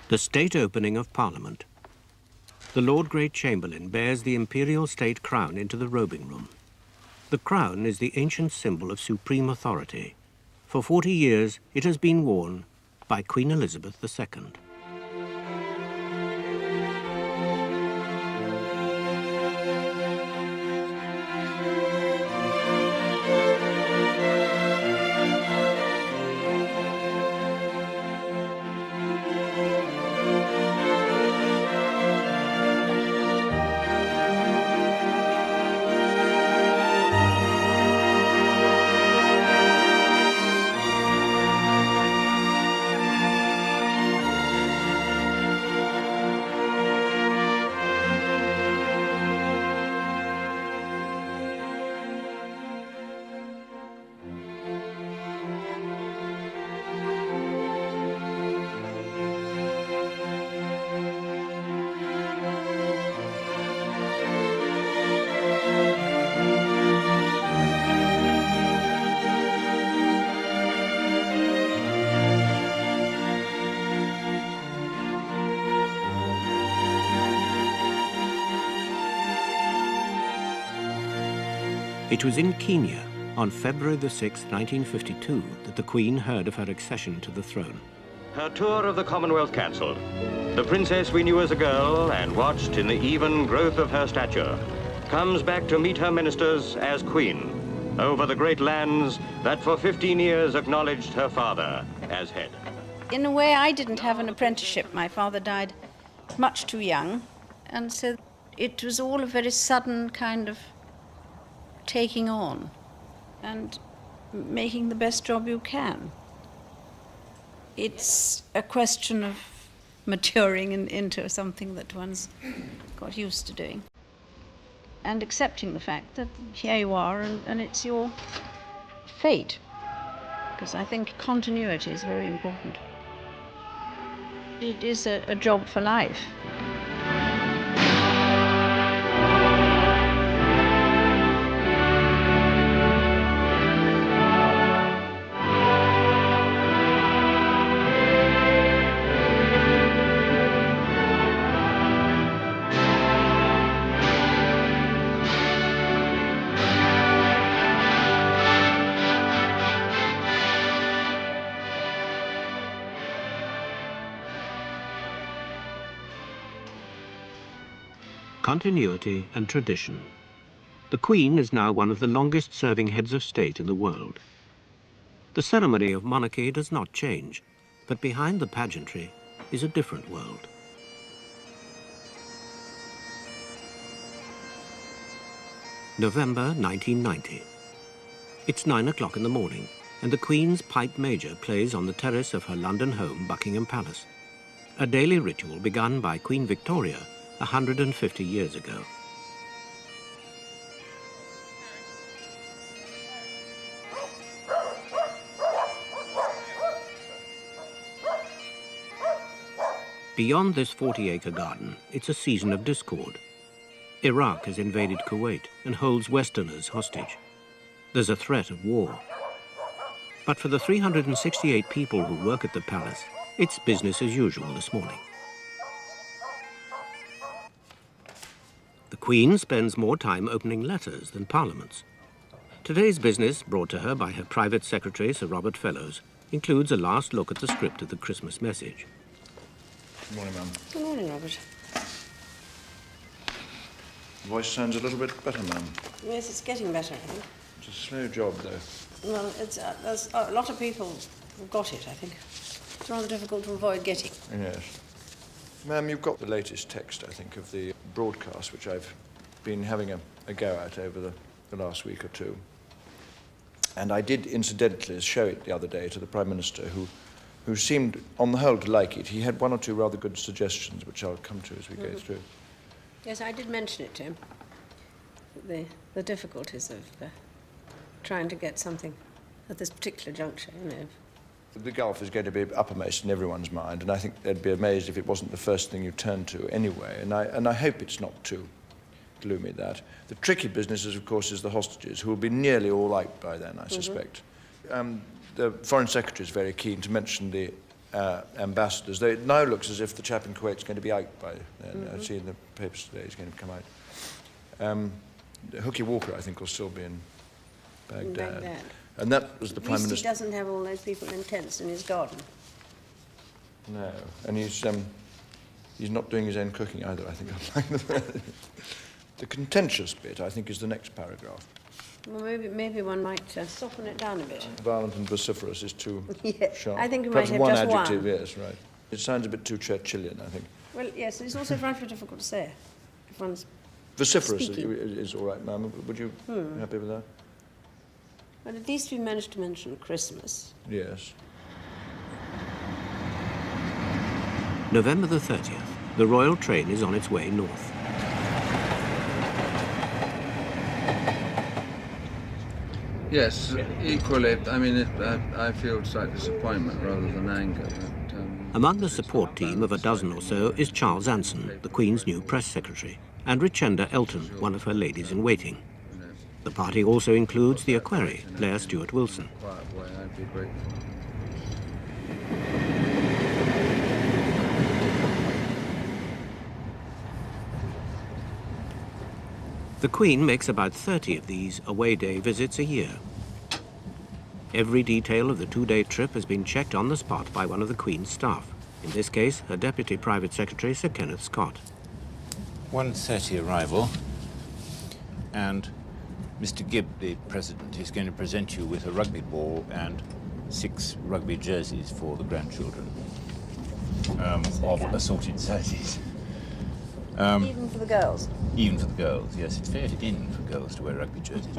The state opening of Parliament. The Lord Great Chamberlain bears the imperial state crown into the robing room. The crown is the ancient symbol of supreme authority. For 40 years, it has been worn by Queen Elizabeth II. It was in Kenya, on February the 6th, 1952, that the Queen heard of her accession to the throne. Her tour of the Commonwealth cancelled. The princess we knew as a girl and watched in the even growth of her stature comes back to meet her ministers as Queen over the great lands that for 15 years acknowledged her father as head. In a way, I didn't have an apprenticeship. My father died much too young, and so it was all a very sudden kind of taking on and making the best job you can. It's a question of maturing into something that one's got used to doing and accepting the fact that here you are and it's your fate, because I think continuity is very important. It is a job for life. Continuity and tradition. The Queen is now one of the longest-serving heads of state in the world. The ceremony of monarchy does not change, but behind the pageantry is a different world. November 1990. It's 9 o'clock in the morning, and the Queen's pipe major plays on the terrace of her London home, Buckingham Palace. A daily ritual begun by Queen Victoria 150 years ago. Beyond this 40-acre garden, it's a season of discord. Iraq has invaded Kuwait and holds Westerners hostage. There's a threat of war. But for the 368 people who work at the palace, it's business as usual this morning. The Queen spends more time opening letters than Parliament's. Today's business, brought to her by her private secretary, Sir Robert Fellows, includes a last look at the script of the Christmas message. Good morning, ma'am. Good morning, Robert. Voice sounds a little bit better, ma'am. Yes, it's getting better, I think. It's a slow job, though. Well, there's a lot of people who've got it, I think. It's rather difficult to avoid getting. Yes. Ma'am, you've got the latest text, I think, of the broadcast, which I've been having a go at over the last week or two. And I did, incidentally, show it the other day to the Prime Minister, who seemed, on the whole, to like it. He had one or two rather good suggestions, which I'll come to as we go through. Yes, I did mention it to him. The difficulties of trying to get something at this particular juncture, you know. The Gulf is going to be uppermost in everyone's mind, and I think they'd be amazed if it wasn't the first thing you turned to anyway, and I hope it's not too gloomy, that. The tricky business, of course, is the hostages, who will be nearly all out by then, I suspect. The Foreign Secretary is very keen to mention the ambassadors. It now looks as if the chap in Kuwait's going to be out by then. I've seen the papers today he's going to come out. Hookie Walker, I think, will still be in Baghdad. And that was the Prime Minister. He doesn't have all those people in tents in his garden. No, and he's not doing his own cooking either, I think. The contentious bit, I think, is the next paragraph. Well, maybe one might soften it down a bit. Violent and vociferous is too sharp. I think we Perhaps might have one just adjective, one. yes, right. It sounds a bit too Churchillian, I think. Well, yes, it's also rather difficult to say if one's Vociferous speaking. is all right, ma'am. Would you be happy with that? But at least we managed to mention Christmas. Yes. November the 30th, the royal train is on its way north. Yes, equally. I mean, I feel slight disappointment rather than anger. But, Among the support team of a dozen or so is Charles Anson, the Queen's new press secretary, and Richenda Elton, one of her ladies-in-waiting. The party also includes the equerry, Blair Stuart Wilson. Quiet way, I'd be grateful. The Queen makes about 30 of these away-day visits a year. Every detail of the two-day trip has been checked on the spot by one of the Queen's staff. In this case, her Deputy Private Secretary, Sir Kenneth Scott. 1:30 arrival, and Mr. Gibb, the President, is going to present you with a rugby ball and 6 rugby jerseys for the grandchildren of assorted sizes. Even for the girls. Even for the girls, yes. It's fair in for girls to wear rugby jerseys.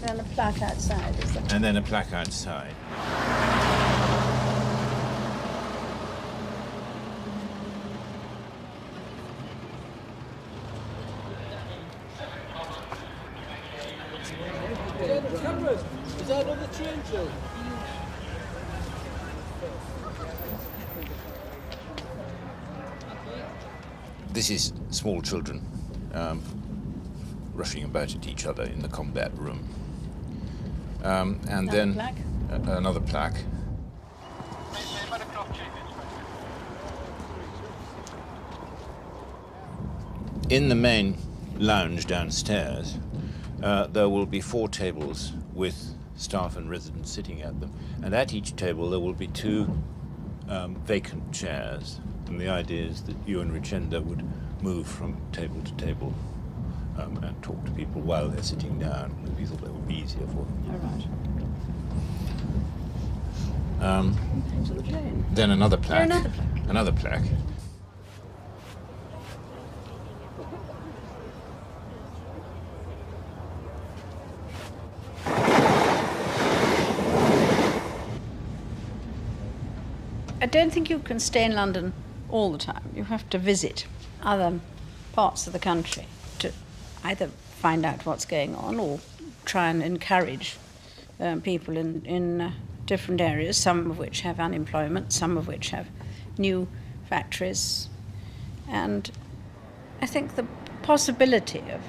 And a plaque outside, is there? And then a plaque outside. Is that another train, Joe? This is small children rushing about at each other in the combat room. And then plaque? Another plaque. In the main lounge downstairs, there will be 4 tables with staff and residents sitting at them. And at each table there will be 2 vacant chairs. And the idea is that you and Richenda would move from table to table and talk to people while they're sitting down. We thought that would be easier for them. All right. Then another plaque. Another plaque. Another plaque. I don't think you can stay in London all the time. You have to visit other parts of the country to either find out what's going on or try and encourage people in different areas, some of which have unemployment, some of which have new factories. And I think the possibility of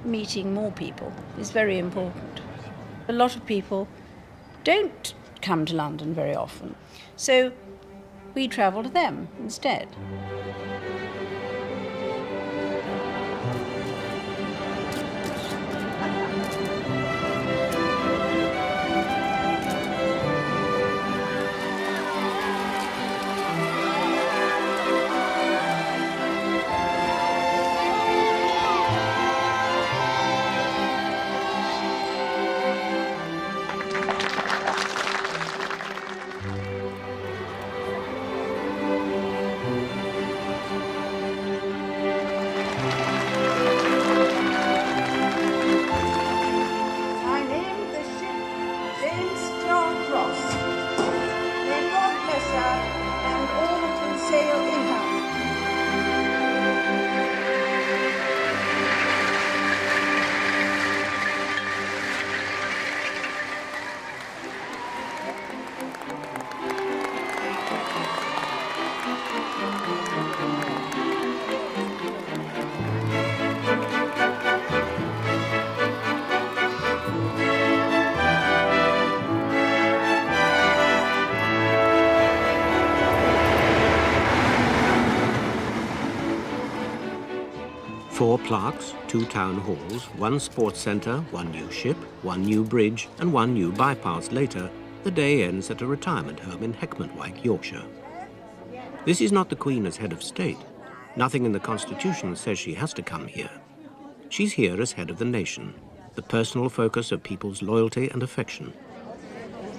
meeting more people is very important. A lot of people don't come to London very often, so we travel to them instead. 4 plaques, 2 town halls, 1 sports centre, 1 new ship, 1 new bridge and 1 new bypass later, the day ends at a retirement home in Heckmondwike, Yorkshire. This is not the Queen as head of state. Nothing in the Constitution says she has to come here. She's here as head of the nation, the personal focus of people's loyalty and affection.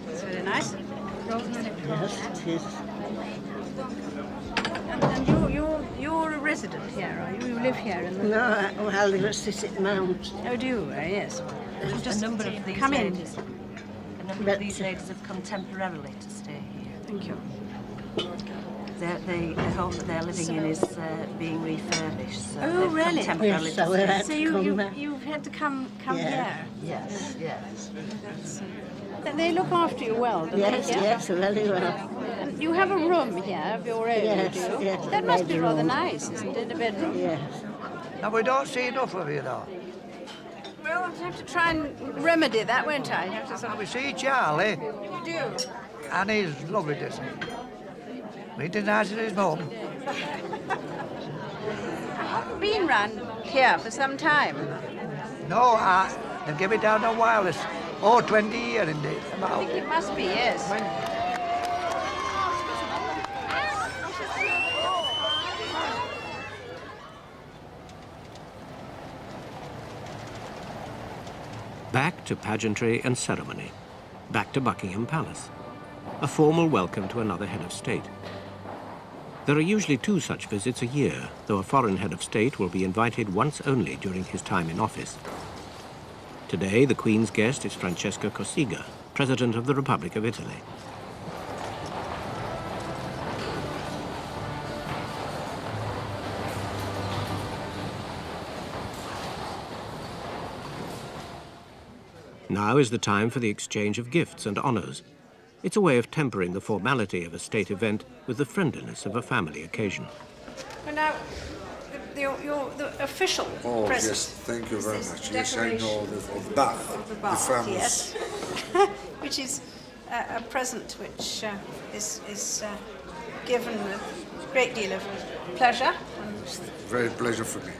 It's very nice. Yes, it is. And you're a resident here, are you? You live here in the... No, I live at Sisset Mount. Oh, do you? Yes. A number of these come in. ladies. A number of these ladies have come temporarily to stay here. Thank you. The home that they're living in is being refurbished. So Oh, they've come really? temporarily Yes, to so we stay. had So to come back. you've had to come Yeah. here. Yes, yes. They look after you well, don't Yes, they? yes, very well. And you have a room here of your own, Yes, do you? yes, That must be rather bedroom. nice, isn't it, a bedroom? Yes. And we don't see enough of you now. Well, I'll have to try and remedy that, won't I? Have to sort And of... we see Charlie, You do? and he's lovely, isn't he? He denies it his mum. I haven't been round here for some time. No, they've given it down on wireless. Oh, 20 years indeed. I About. think it must be, yes. Back to pageantry and ceremony. Back to Buckingham Palace. A formal welcome to another head of state. There are usually 2 such visits a year, though a foreign head of state will be invited once only during his time in office. Today, the Queen's guest is Francesca Cossiga, President of the Republic of Italy. Now is the time for the exchange of gifts and honours. It's a way of tempering the formality of a state event with the friendliness of a family occasion. Well, now, the official present. Yes, thank you very much. Yes, I Decoration know of Bath, the bath, famous. yes. Which is a present which is given with a great deal of pleasure. Very pleasure for me.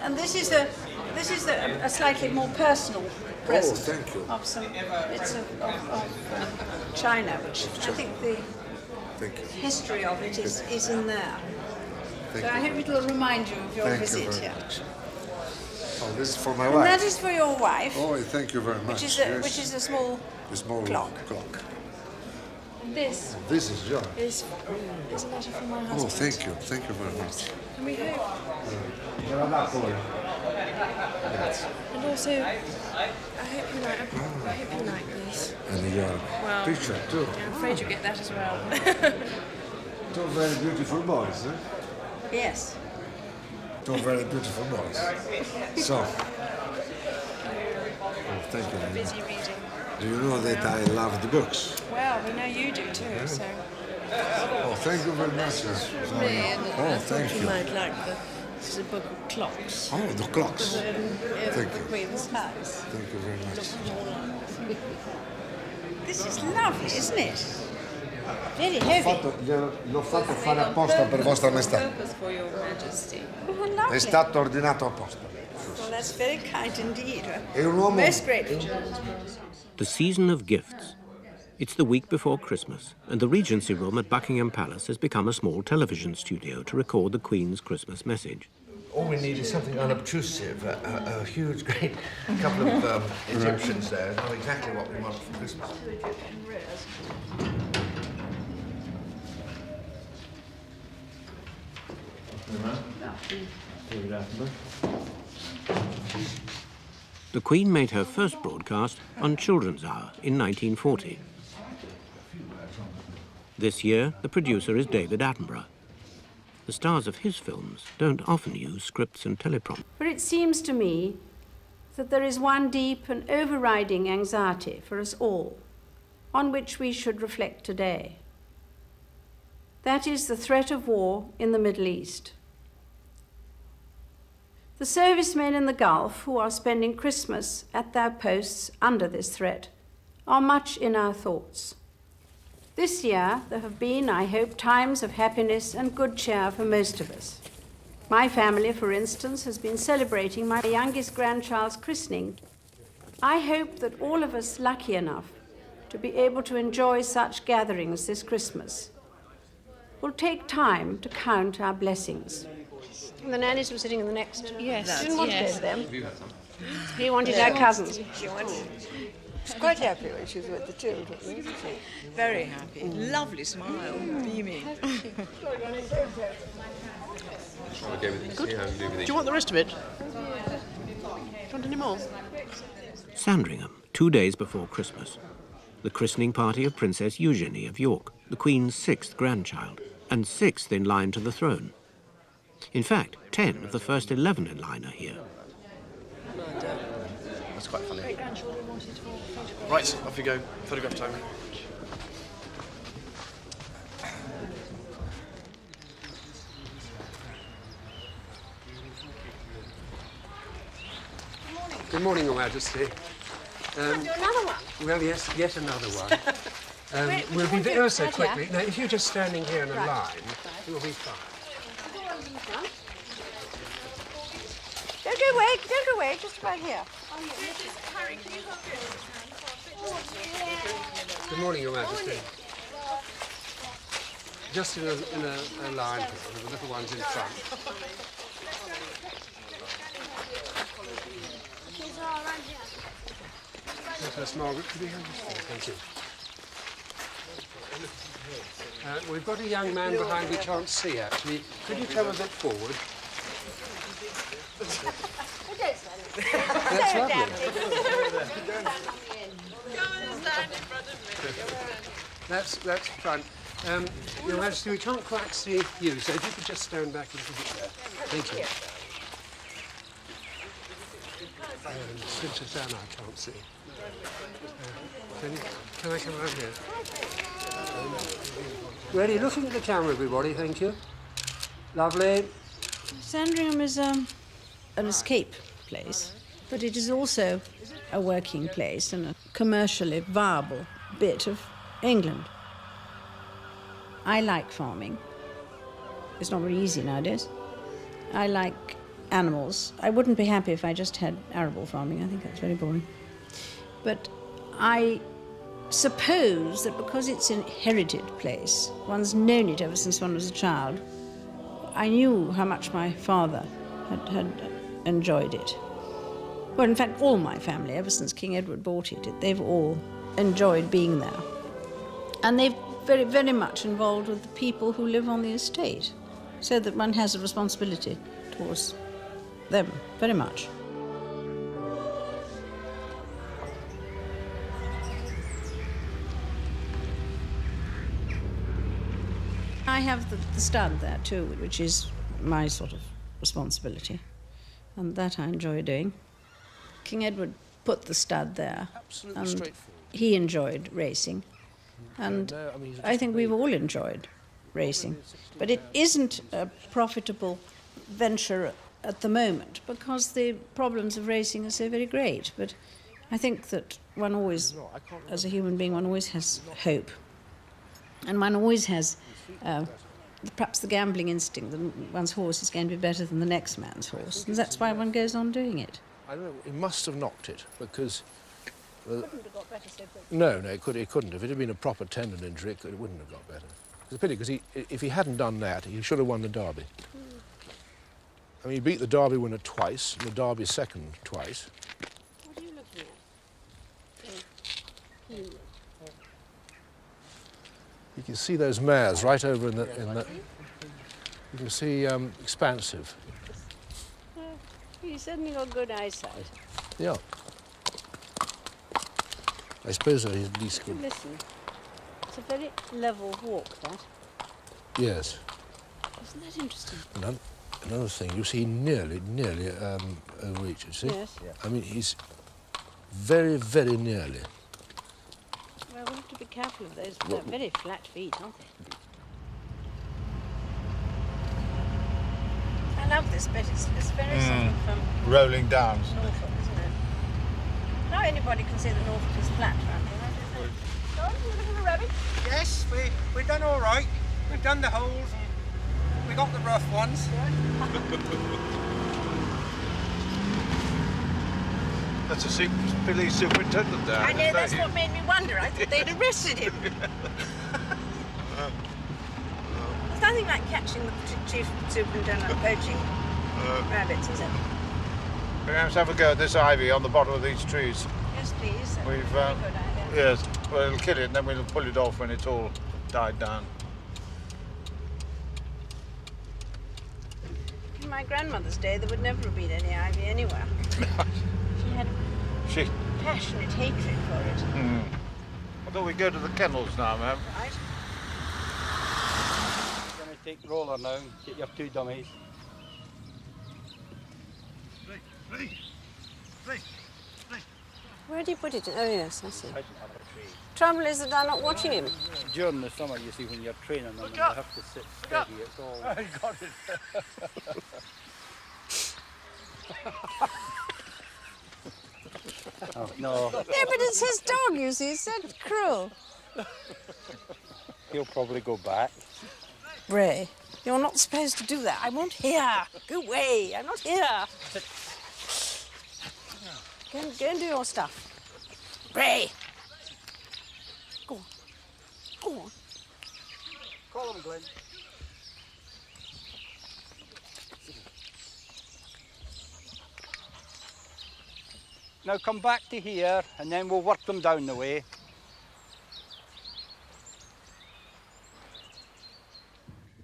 And this is a slightly more personal present. thank you. Of some, it's of China, which I think the Thank you. history of it is in there. Thank So I you. hope it will remind you of your Thank you visit very here. much. Oh, this is for my And wife. that is for your wife, Oh, thank you very much. which is Yes. a small A small clock. This This is yours. is a letter from my Oh, husband. thank you. Thank you very much. And we hope. And also, I hope you like this. And your picture too. I'm afraid you get that as well. 2 very beautiful boys, eh? Yes. 2 very beautiful boys. So, thank you. Busy reading. Do you know that I love the books? Well, we know you do too, so. Oh, thank you very much. Oh, thank you. might like this is a book of clocks. Oh, the clocks. Thank you. Queen's house. Thank you very much. This is lovely, isn't it? Very heavy. L'ho fatto fare apposta per vostra maestà. Purpose for your majesty. Oh, how lovely. È stato ordinato apposta. Well, that's very kind indeed. È un uomo. Most grateful. The season of gifts. It's the week before Christmas, and the Regency Room at Buckingham Palace has become a small television studio to record the Queen's Christmas message. All we need is something unobtrusive, a huge, great couple of Egyptians there. Not exactly what we want for Christmas. The Queen made her first broadcast on Children's Hour in 1940. This year, the producer is David Attenborough. The stars of his films don't often use scripts and teleprompters. For it seems to me that there is one deep and overriding anxiety for us all, on which we should reflect today. That is the threat of war in the Middle East. The servicemen in the Gulf who are spending Christmas at their posts under this threat are much in our thoughts. This year there have been, I hope, times of happiness and good cheer for most of us. My family, for instance, has been celebrating my youngest grandchild's christening. I hope that all of us lucky enough to be able to enjoy such gatherings this Christmas will take time to count our blessings. And the nannies were sitting in the next. Yes. Didn't want to go Yes. to them. He wanted our cousins. She's quite happy when she's with the children, isn't she? Very happy. Lovely smile. Beaming. Do you want the rest of it? Do you want any more? Sandringham, 2 days before Christmas. The christening party of Princess Eugenie of York, the Queen's 6th grandchild, and 6th in line to the throne. In fact, 10 of the first 11 in line are here. That's quite funny. Right, off you go. Photograph time. Good morning, Your Majesty. Another one? Well, yes, yet another one. We'll be there so quickly. Now, if you're just standing here in a line, it will be fine. Don't go away, just about here. Good morning, Your Majesty. Just in a line here, with the little ones in front. Princess Margaret, could you have this one? Thank you. We've got a young man behind we can't see, actually. Could you come a bit forward? That's lovely. That's fun. Your Majesty, we can't quite see you, so if you could just stand back a little bit there. Thank you. Princess Anna, I can't see. Can I come around here? Ready? Looking at the camera, everybody. Thank you. Lovely. Sandringham is an escape place, but it is also a working place and a commercially viable bit of England. I like farming. It's not very easy nowadays. I like animals. I wouldn't be happy if I just had arable farming. I think that's very boring. But I suppose that because it's an inherited place, one's known it ever since one was a child. I knew how much my father had enjoyed it. Well, in fact, all my family, ever since King Edward bought it, they've all enjoyed being there. And they've very, very much involved with the people who live on the estate, so that one has a responsibility towards them, very much. I have the stud there too, which is my sort of responsibility, and that I enjoy doing. King Edward put the stud there, and he enjoyed racing, and I think we've all enjoyed racing. But it isn't a profitable venture at the moment because the problems of racing are so very great. But I think that one always, as a human being, one always has hope, and one always has perhaps the gambling instinct that one's horse is going to be better than the next man's horse, and that's why one goes on doing it. I don't know, he must have knocked it, because... Couldn't have got better so quickly. No, it couldn't have. If it had been a proper tendon injury, it wouldn't have got better. It's a pity, because if he hadn't done that, he should have won the Derby. I mean, he beat the Derby winner twice, and the Derby second twice. What are you looking at? You can see those mares right over in the you can see Expansive. You certainly got good eyesight. Yeah. I suppose he's at least good. Listen, it's a very level walk, that. Yes. Isn't that interesting? Another thing, you see, nearly overreached, see? Yes. Yeah. I mean, he's very, very nearly. Well, we'll have to be careful of those. They're very flat feet, aren't they? I love this bit. It's very sort of... rolling down. Norfolk, isn't it? Now anybody can say that Norfolk is flat around here, I don't know. John, you looking for a rabbit? Yes, we've done all right. We've done the holes and We got the rough ones. That's a police superintendent there. I know, that's what made me wonder. I thought they'd arrested him. There's nothing like catching the chief superintendent poaching rabbits, is it? Perhaps have a go at this ivy on the bottom of these trees. Yes, please. We've, Very good idea. yes, well, it'll kill it and then we'll pull it off when it's all died down. In my grandmother's day, there would never have been any ivy anywhere. She had passionate hatred for it. I thought we'd go to the kennels now, ma'am. Right. Going to take roller now, get your 2 dummies. Where do you put it? Oh, yes, I see. Trouble is that I'm not watching him. During the summer, you see, when you're training them, you have to sit steady. It's all... I got it. Oh, no. Yeah, but it's his dog, you see. It's so cruel. He'll probably go back. Ray, you're not supposed to do that. I won't hear. Go away. I'm not here. Go and do your stuff. Ray. Go on. Go on. Call him, Glenn. Now come back to here, and then we'll work them down the way.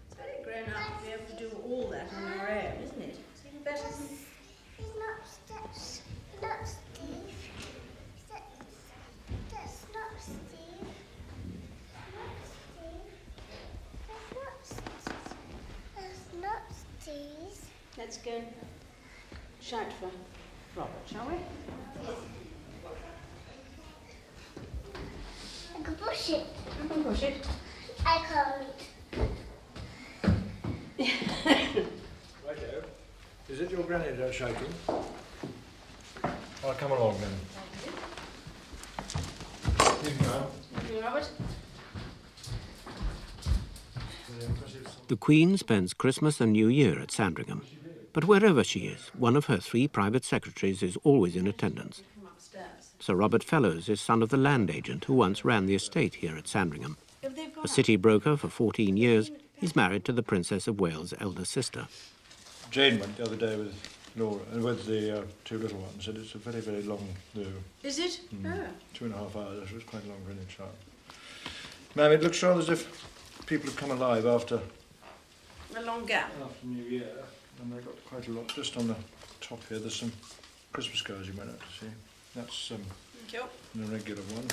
It's very grown up to be able to do all that on your own, isn't it? It's even better than... He's not Steve. That's not Steve. That's not Steve. Let's go and shout for Robert, shall we? I can push it. You can push it. I can't. Righto. Is it your granny that's shaking? I'll come along then. Evening, ma'am. You, Robert? The Queen spends Christmas and New Year at Sandringham. But wherever she is, one of her 3 private secretaries is always in attendance. Sir Robert Fellows is son of the land agent who once ran the estate here at Sandringham. A city broker for 14 years, he's married to the Princess of Wales' elder sister. Jane went the other day with Laura, with the 2 little ones, and it's a very, very long do. Is it? Oh. 2.5 hours, it was quite long for any child. Ma'am, it looks rather as if people have come alive after... A long gap. After New Year, and they got quite a lot. Just on the top here, there's some Christmas cards you might have to see. That's Thank you. an irregular one.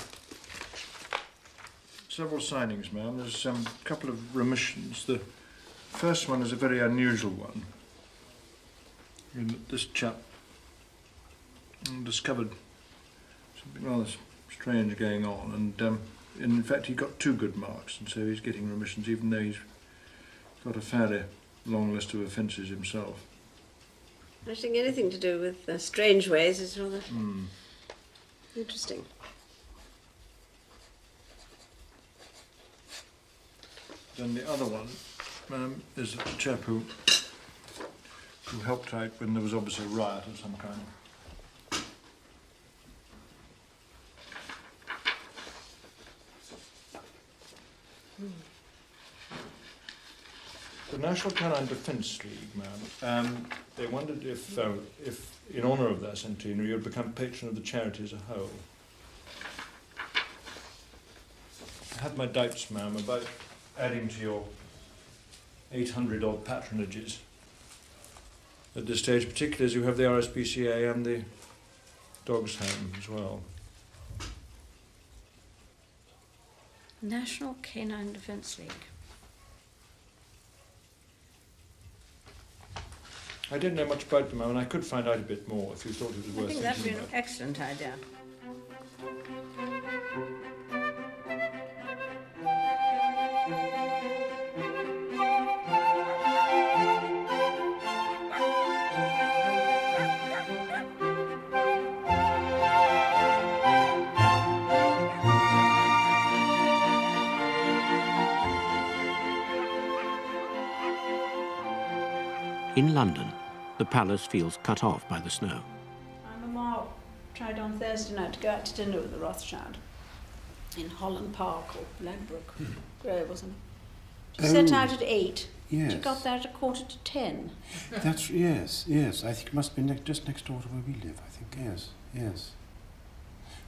Several signings, ma'am. There's a couple of remissions. The first one is a very unusual one. This chap discovered something rather strange going on, and in fact he got 2 good marks, and so he's getting remissions even though he's got a fairly long list of offences himself. I think anything to do with strange ways is rather interesting. Then the other one is a chap who helped out when there was obviously a riot of some kind. The National Canine Defence League, ma'am, they wondered if in honour of their centenary, you'd become patron of the charity as a whole. I had my doubts, ma'am, about adding to your 800-odd patronages at this stage, particularly as you have the RSPCA and the Dogs Home as well. National Canine Defence League. I didn't know much about them, and I could find out a bit more if you thought it was worth I think that'd be thinking an about. excellent idea. In London, the palace feels cut off by the snow. My mamma tried on Thursday night to go out to dinner with the Rothschild in Holland Park or Ladbroke Grove or something. She set out at 8. Yes. She got there at 9:45. That's, yes, yes. I think it must be just next door to where we live, I think. Yes, yes.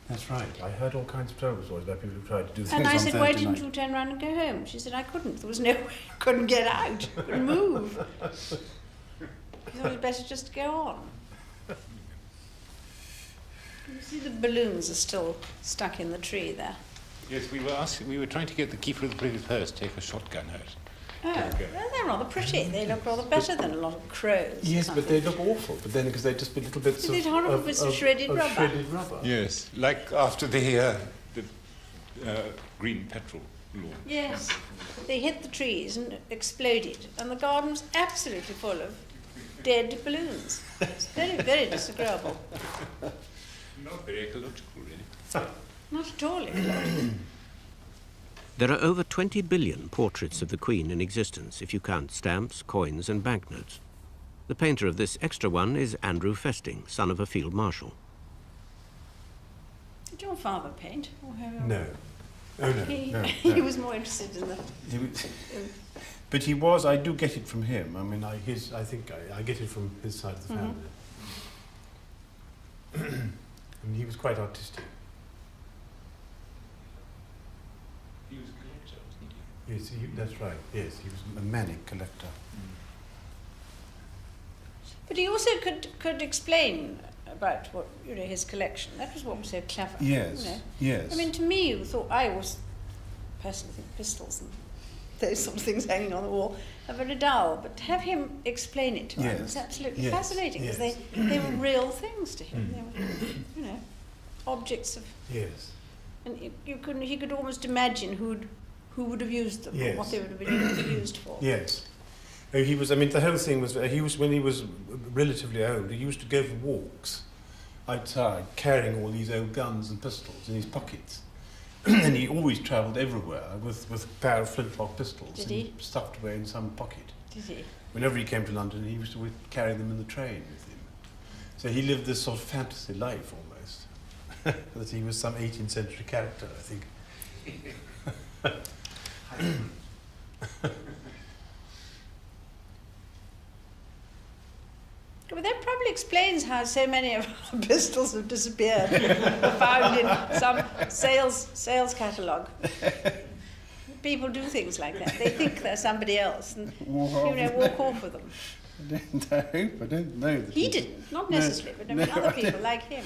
That's right. I heard all kinds of terrible stories about people who tried to do things on And I Thursday said, why didn't night. you turn around and go home? She said, I couldn't. There was no way. I couldn't get out. Couldn't move. She thought it was better just to go on. You see the balloons are still stuck in the tree there. Yes, we were trying to get the keeper of the British Purse to take a shotgun out. Oh, well, they're rather pretty. They look rather better than a lot of crows. Yes, but they look awful. But then, because they're just little bits Isn't it horrible bits of shredded rubber? Shredded rubber. Yes, like after the green petrol law. Yes. They hit the trees and exploded, and the garden was absolutely full of dead balloons. It's very, very disagreeable. Not very ecological, really. Not at all ecological. There are over 20 billion portraits of the Queen in existence, if you count stamps, coins and banknotes. The painter of this extra one is Andrew Festing, son of a field marshal. Did your father paint? Or No. Oh, no, no. He was more interested in the... But he was, I do get it from him. I mean, I think I get it from his side of the family. And he was quite artistic. He was a collector, wasn't Yes, that's right. Yes, he was a manic collector. But he also could explain about what his collection. That was what was so clever. Yes, yes. I mean, to me, I always personally think pistols and those sort of things hanging on the wall are very dull. But to have him explain it to us was absolutely fascinating, because they were real things to him. They were, objects of. Yes. And he could almost imagine who would have used them, or what they would have been used for. Yes. He was, I mean, the whole thing was, when he was relatively old, he used to go for walks outside, carrying all these old guns and pistols in his pockets. And he always travelled everywhere with a pair of flintlock pistols. Did he? Stuffed away in some pocket. Did he? Whenever he came to London, he used to carry them in the train with him. So he lived this sort of fantasy life, almost. That he was some 18th century character, I think. Well, that probably explains how so many of our pistols have disappeared, or found in some sales catalogue. People do things like that. They think they're somebody else and walk off with them. I don't know. He didn't, not necessarily, but I mean other people like him.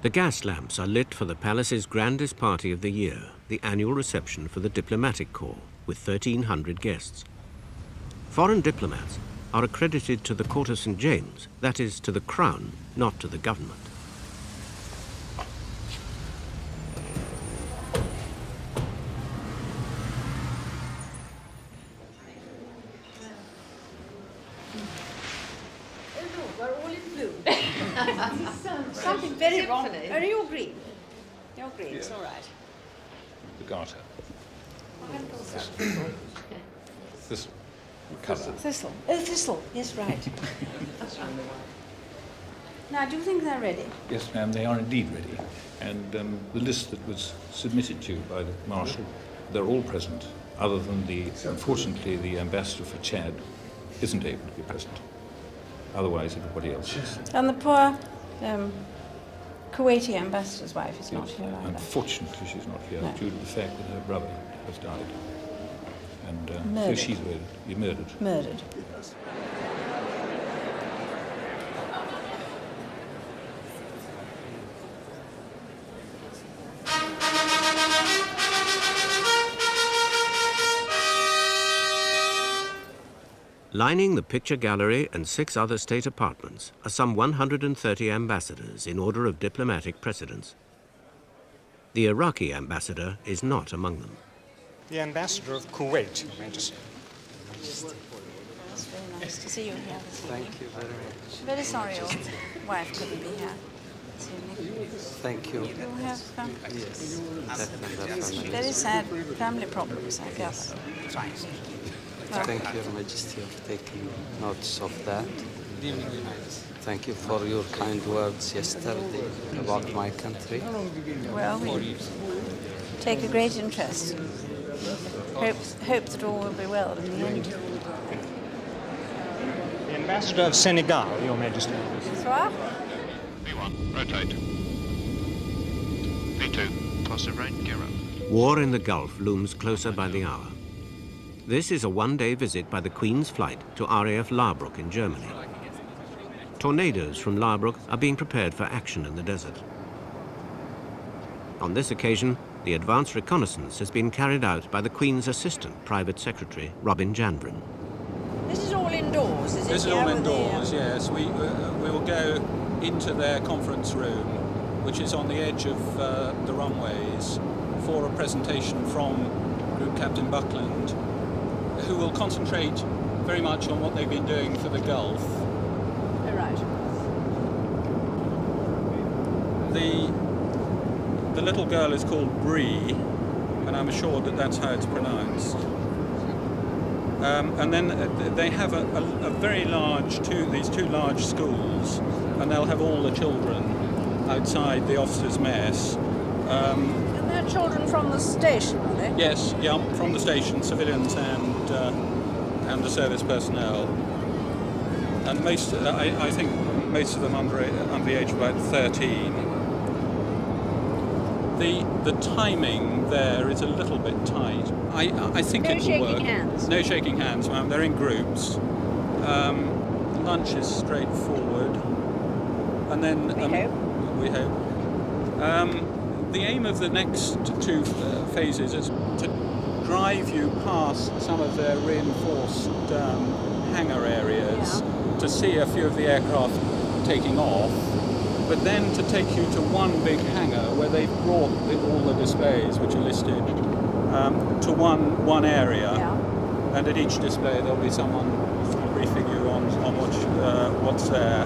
The gas lamps are lit for the palace's grandest party of the year, the annual reception for the diplomatic corps, with 1,300 guests. Foreign diplomats are accredited to the Court of St. James, that is, to the Crown, not to the government. We're all in blue. Something very wrong. Are you green? You're green, it's all right. The garter. I haven't got that. This colour. Thistle. Oh, thistle. Yes, right. Now, do you think they're ready? Yes, ma'am, they are indeed ready. And the list that was submitted to you by the Marshal, they're all present, other than unfortunately, the ambassador for Chad isn't able to be present. Otherwise, everybody else is. And the poor Kuwaiti ambassador's wife is not here either. Unfortunately, she's not here due to the fact that her brother has died. And so Murdered. she's murdered. Murdered. Lining the picture gallery and 6 other state apartments are some 130 ambassadors in order of diplomatic precedence. The Iraqi ambassador is not among them. The ambassador of Kuwait, Your Majesty. That's very nice to see you here this evening. Thank you very much. Very sorry your wife couldn't be here this evening. Thank you. You have Yes, definitely. very sad family problems, I guess. Right. Well, Thank you, Your Majesty, for taking notes of that. Thank you for your kind words yesterday about my country. well, we take a great interest. Hope that all will be well in the end. The Ambassador of Senegal, Your Majesty. Bonsoir. V1, rotate. V2, positive rate, gear up. War in the Gulf looms closer by the hour. This is a one-day visit by the Queen's flight to RAF Larbrook in Germany. Tornadoes from Larbrook are being prepared for action in the desert. On this occasion, the advance reconnaissance has been carried out by the Queen's Assistant Private Secretary, Robin Janvrin. This is all indoors, is it? This is all indoors, yes. We will go into their conference room, which is on the edge of the runways, for a presentation from Group Captain Buckland, who will concentrate very much on what they've been doing for the Gulf. Oh, right. The little girl is called Bree, and I'm assured that that's how it's pronounced. And then they have a very large, these two large schools, and they'll have all the children outside the officers' mess. And they're children from the station, are they? Yes, yeah, from the station, civilians and the service personnel. And most, I think most of them under the age of about 13. The timing there is a little bit tight. I think it will work. No shaking hands? No shaking hands, ma'am. They're in groups. Lunch is straightforward. And then... we hope. The aim of the next two phases is to drive you past some of their reinforced hangar areas to see a few of the aircraft taking off, but then to take you to one big hangar where they've brought all the displays, which are listed, to one area. And at each display there'll be someone briefing you on what's there.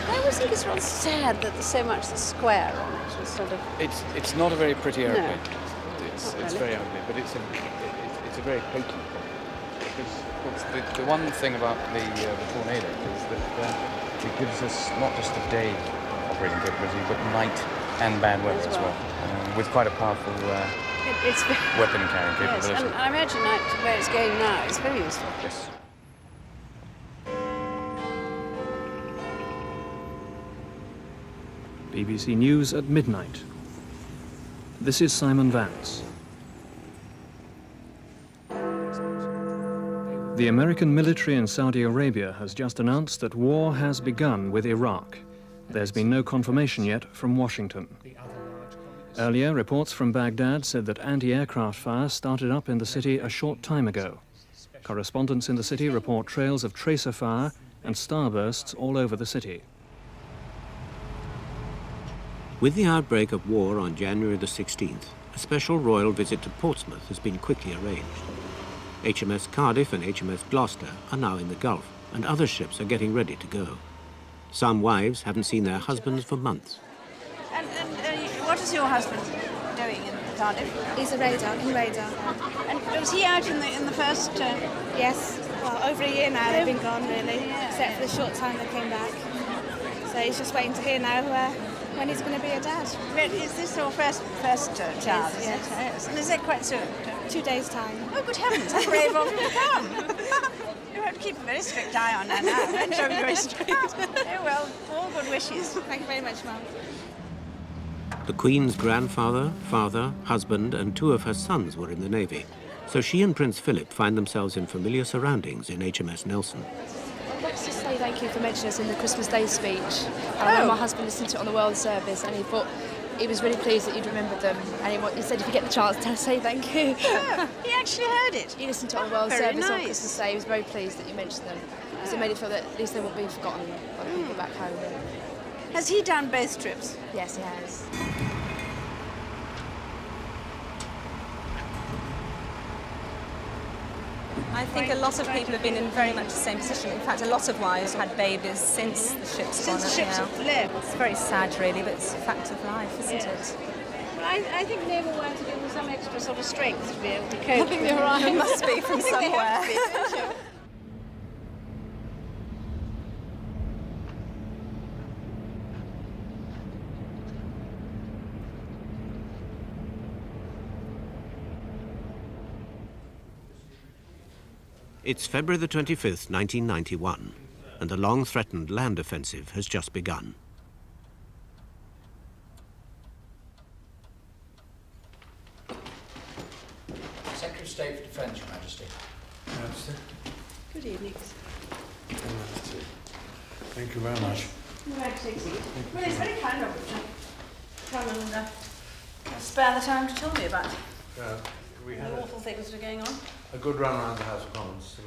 I always think it's rather sad that there's so much the square on it. It's sort of. It's not a very pretty airplane. No. It's really. very ugly, but it's a very potent one. Because the one thing about the Tornado is that it gives us not just a day operating capability, but night and bad weather as well, with quite a powerful weapon carrying capability. Yes, and I imagine that where it's going now is very useful. Yes. BBC News at midnight. This is Simon Vance. The American military in Saudi Arabia has just announced that war has begun with Iraq. There's been no confirmation yet from Washington. Earlier, reports from Baghdad said that anti-aircraft fire started up in the city a short time ago. Correspondents in the city report trails of tracer fire and starbursts all over the city. With the outbreak of war on January the 16th, a special royal visit to Portsmouth has been quickly arranged. HMS Cardiff and HMS Gloucester are now in the Gulf, and other ships are getting ready to go. Some wives haven't seen their husbands for months. And what is your husband doing in Cardiff? He's a radar, in radar. And was he out in the first? Yes. Well, over a year now they've been gone, really, except for the short time they came back. So he's just waiting to hear now when he's going to be a dad. Is this your first child? Yes. And is it quite soon? 2 days' time. Oh, good heavens! How brave of you to come. You have to keep a very strict eye on her now. Don't you? Very strict. Oh well, all good wishes. Thank you very much, Mum. The Queen's grandfather, father, husband, and 2 of her sons were in the Navy, so she and Prince Philip find themselves in familiar surroundings in HMS Nelson. Let's just say thank you for mentioning us in the Christmas Day speech. I know my husband listened to it on the World Service, and he was really pleased that you'd remembered them, and he said if you get the chance to say thank you. Yeah, he actually heard it. He listened to it on the World Very Service on nice. Christmas Day. He was very pleased that you mentioned them, because it made it feel that at least they won't be forgotten by the people back home. Has he done both trips? Yes, he has. I think a lot of people have been in very much the same position. In fact, a lot of wives had babies since the ship's gone. Since ships have left. It's very sad, really, but it's a fact of life, isn't Yes. it? Well, I think naval wives are given some extra sort of strength to be able to cope. I think you're right. It must be from I think they have somewhere. to be, don't you? It's February the 25th, 1991, and the long-threatened land offensive has just begun. Secretary of State for Defence, Your Majesty. Good evening. Thank you very much. Well, it's very kind of you to come and spare the time to tell me about We the had awful things that are going on. a good run around the House of Commons.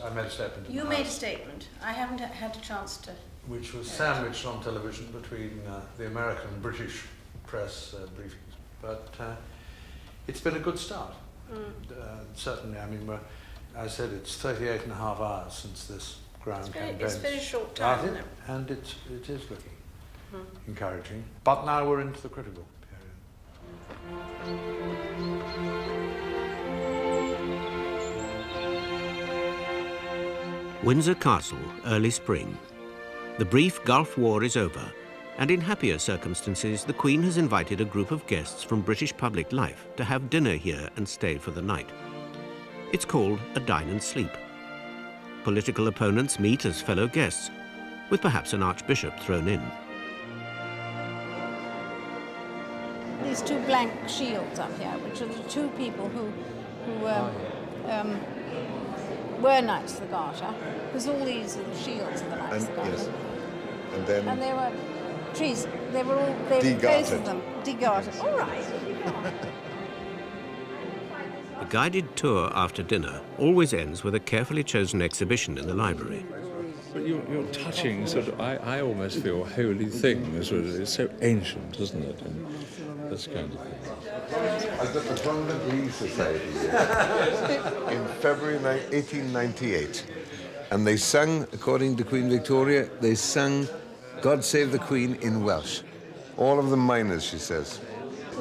I made a statement in You the made a House, statement. I haven't had a chance to. which was sandwiched on television between the American and British press briefings. But it's been a good start. Certainly, I mean, I said it's 38 and a half hours since this ground campaign It's a very short time, started, isn't it? and it is looking encouraging. But now we're into the critical period. Windsor Castle, early spring. The brief Gulf War is over, and in happier circumstances, the Queen has invited a group of guests from British public life to have dinner here and stay for the night. It's called a dine and sleep. Political opponents meet as fellow guests, with perhaps an archbishop thrown in. These two blank shields up here, which are the two people who were Knights of the Garter, because all these are the shields of the Knights of the Garter. Yes. And then And they were trees. They were all both of them degartered. All right. The guided tour after dinner always ends with a carefully chosen exhibition in the library. But you're touching sort of, I almost feel holy things. It's so ancient, isn't it? And this kind of thing. I was at the London Green Society in February 1898, and they sang, according to Queen Victoria, they sang God Save the Queen in Welsh. All of the minors, she says.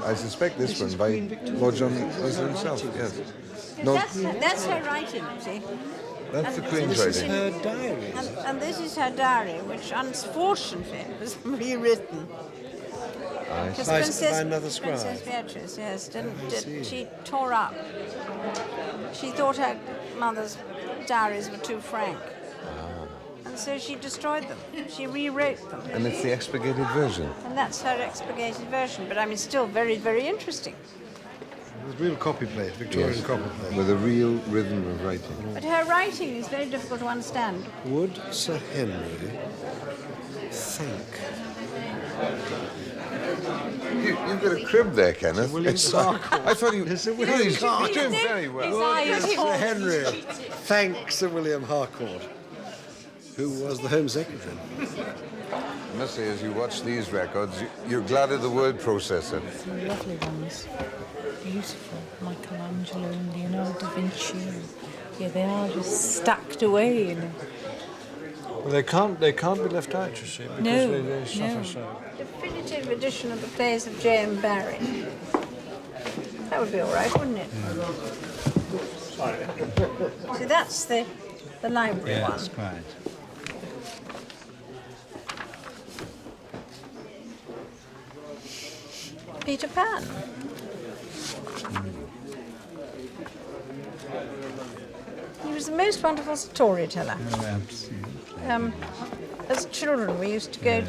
I suspect this one by Lord John Wesley himself, yes. No, That's her writing, you see. that's the Queen's writing. Her diary. And this is her diary, which unfortunately was rewritten. Because By another scribe. Princess Beatrice, yes, she tore up. She thought her mother's diaries were too frank. And so she destroyed them. She rewrote them. And it's the expurgated version. And that's her expurgated version, but I mean, still very, very interesting. It was real copy-plate, Victorian copy-plate. With a real rhythm of writing. But her writing is very difficult to understand. Would Sir Henry thank... You've got a crib there, Kenneth. I thought you... He's doing very well. Sir Henry thanks Sir William Harcourt, who was the Home Secretary. I must say, as you watch these records, you're glad of the word processor. Some lovely ones. Beautiful. Michelangelo and Leonardo da Vinci. Yeah, they are just stacked away, you know. Well, they can't be left out, you see, because they suffer so. Definitive edition of the plays of J.M. Barrie. That would be all right, wouldn't it? Sorry. See, that's the library one. Yes, quite. Peter Pan. He was the most wonderful storyteller. Oh, absolutely. As children, we used to go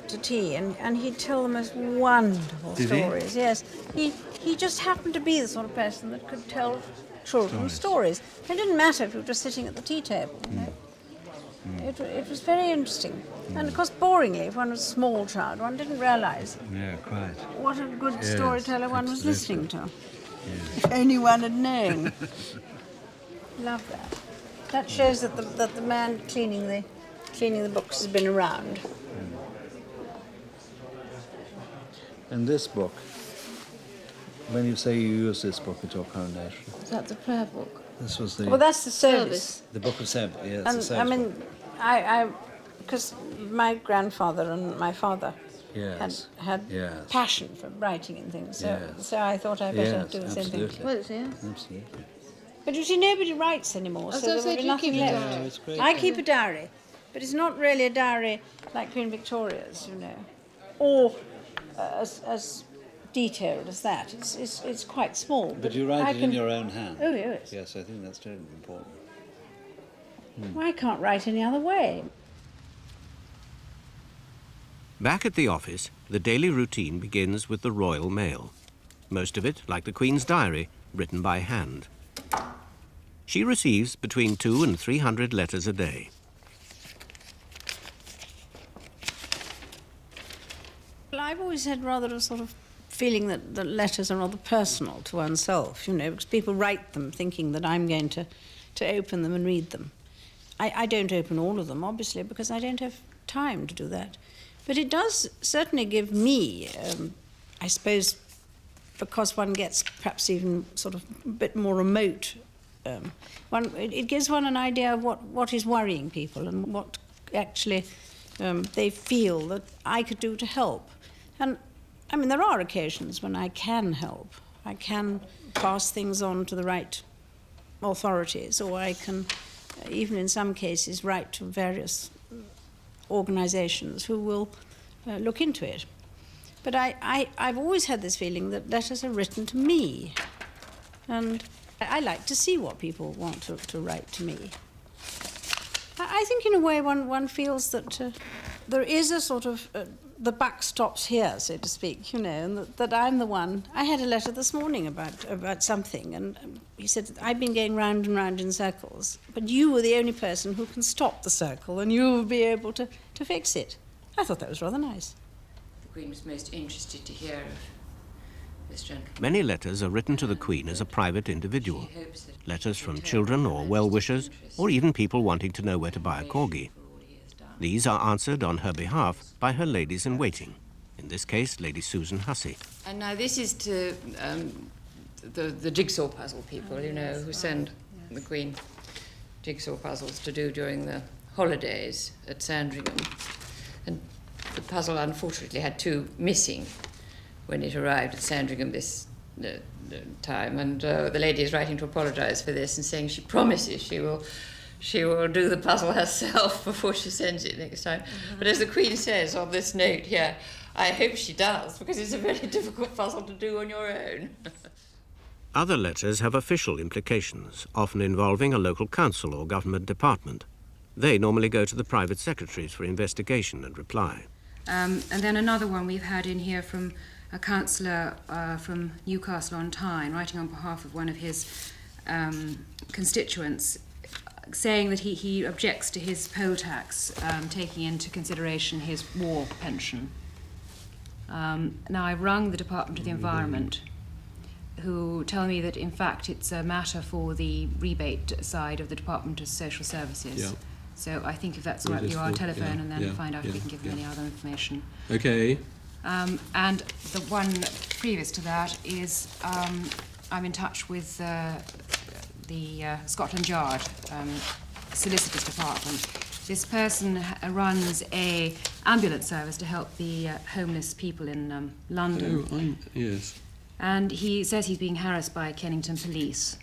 to tea, and he'd tell the most wonderful stories. Yes, he just happened to be the sort of person that could tell children stories. It didn't matter if you were just sitting at the tea table. You know? It was very interesting. And of course, boringly, if one was a small child, one didn't realise what a good storyteller one was listening to. If only one had known. Love that. That shows that the man cleaning the books has been around. And this book, when you say you use this book at your coronation? Is that the prayer book? This was the... Well, that's the service. The Book of Service, yeah, it's And the service I mean, because my grandfather and my father Yes. had Yes. passion for writing and things, so, Yes. so I thought I'd better Yes, do the same thing. absolutely. Well, yes. Absolutely. But you see, nobody writes anymore, I so was there gonna will say, be do you nothing keep a left. diary? No, it's great. I keep a diary, but it's not really a diary like Queen Victoria's, you know, or as detailed as that. It's quite small. But you write I it in your own hand. Oh, yes. Yes, I think that's terribly important. Well, I can't write any other way. Back at the office, the daily routine begins with the Royal Mail. Most of it, like the Queen's diary, written by hand. She receives between 200 and 300 letters a day. Well, I've always had rather a sort of feeling that the letters are rather personal to oneself, you know, because people write them thinking that I'm going to open them and read them. I don't open all of them, obviously, because I don't have time to do that. But it does certainly give me, I suppose, because one gets perhaps even sort of a bit more remote, it gives one an idea of what is worrying people and what actually they feel that I could do to help. And, I mean, there are occasions when I can help. I can pass things on to the right authorities, or I can, even in some cases, write to various organisations who will look into it. But I've always had this feeling that letters are written to me, and I like to see what people want to write to me. I think in a way one feels that there is a sort of, the buck stops here, so to speak, you know, and that I'm the one. I had a letter this morning about something, and he said, I've been going round and round in circles, but you were the only person who can stop the circle, and you will be able to fix it. I thought that was rather nice. The Queen was most interested to hear of this gentleman. Many letters are written to the Queen as a private individual. Letters from children or well-wishers, or even people wanting to know where to buy a corgi. These are answered on her behalf by her ladies-in-waiting, in this case, Lady Susan Hussey. And now this is to the jigsaw puzzle people, you know, who send the Queen jigsaw puzzles to do during the holidays at Sandringham. And the puzzle, unfortunately, had 2 missing when it arrived at Sandringham this time. And the lady is writing to apologise for this and saying she promises she will do the puzzle herself before she sends it next time. But as the Queen says on this note here, I hope she does, because it's a very difficult puzzle to do on your own. Other letters have official implications, often involving a local council or government department. They normally go to the private secretaries for investigation and reply. And then another one we've had in here from a councillor from Newcastle on Tyne, writing on behalf of one of his constituents, saying that he objects to his poll tax taking into consideration his war pension. Now, I've rung the Department of the Environment, who tell me that, in fact, it's a matter for the rebate side of the Department of Social Services. Yeah. So I think if that's all right with you, I'll telephone and then find out if we can give them any other information. Okay. And the one previous to that is I'm in touch with the Scotland Yard Solicitors Department. This person runs a ambulance service to help the homeless people in London. Oh, yes. And he says he's being harassed by Kennington Police.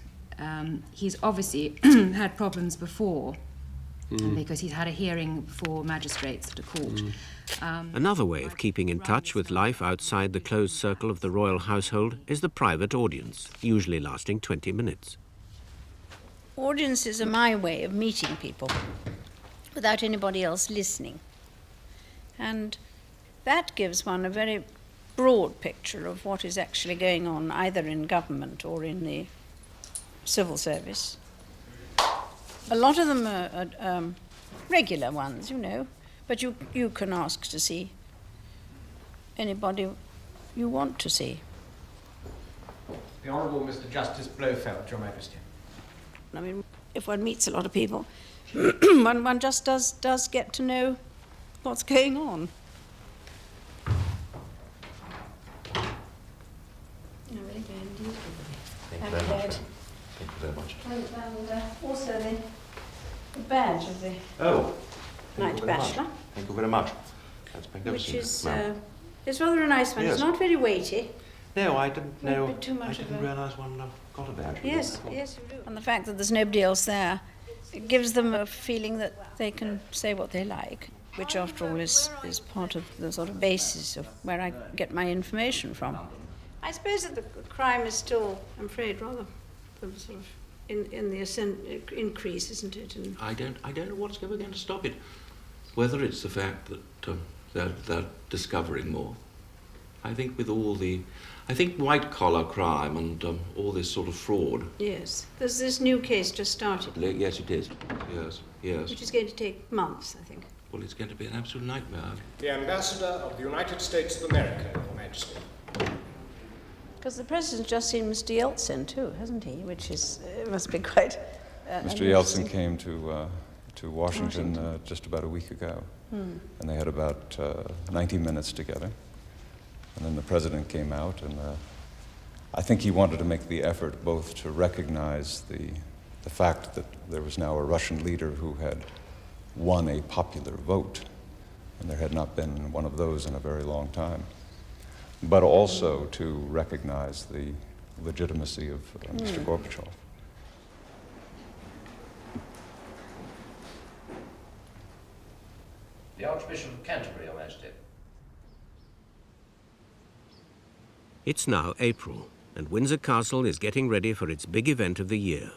He's obviously had problems before because he's had a hearing before magistrates at a court. Another way of keeping in touch with life outside the closed circle of the royal household is the private audience, usually lasting 20 minutes. Audiences are my way of meeting people without anybody else listening. And that gives one a very broad picture of what is actually going on either in government or in the civil service. A lot of them are regular ones, you know, but you can ask to see anybody you want to see. The Honourable Mr. Justice Blofeld, Your Majesty. I mean, if one meets a lot of people, one just does get to know what's going on. Thank you very much. very much. And also the badge of the Knight Bachelor. Thank you very much. That's Which is ma'am. it's rather a nice one. Yes. It's not very weighty. No, I didn't know. Not too much I didn't realise one got a badge. Yes, yes, you do. And the fact that there's nobody else there, it gives them a feeling that they can say what they like, which after all is part of the sort of basis of where I get my information from. I suppose that the crime is still, I'm afraid, rather sort of in the increase, isn't it? And I don't know what's going to stop it. Whether it's the fact that they're discovering more. I think with all I think white-collar crime and all this sort of fraud. yes, there's this new case just started. Yes, it is. Yes, yes. Which is going to take months, I think. Well, it's going to be an absolute nightmare. The Ambassador of the United States of America, Your Majesty. Because the President's just seen Mr. Yeltsin too, hasn't he? Which is must be quite. Mr. Yeltsin came to Washington just about a week ago, and they had about 90 minutes together. And then the President came out, and I think he wanted to make the effort both to recognize the fact that there was now a Russian leader who had won a popular vote, and there had not been one of those in a very long time, but also to recognize the legitimacy of Mr. Gorbachev. The Archbishop of Canterbury, Your Majesty. It's now April, and Windsor Castle is getting ready for its big event of the year,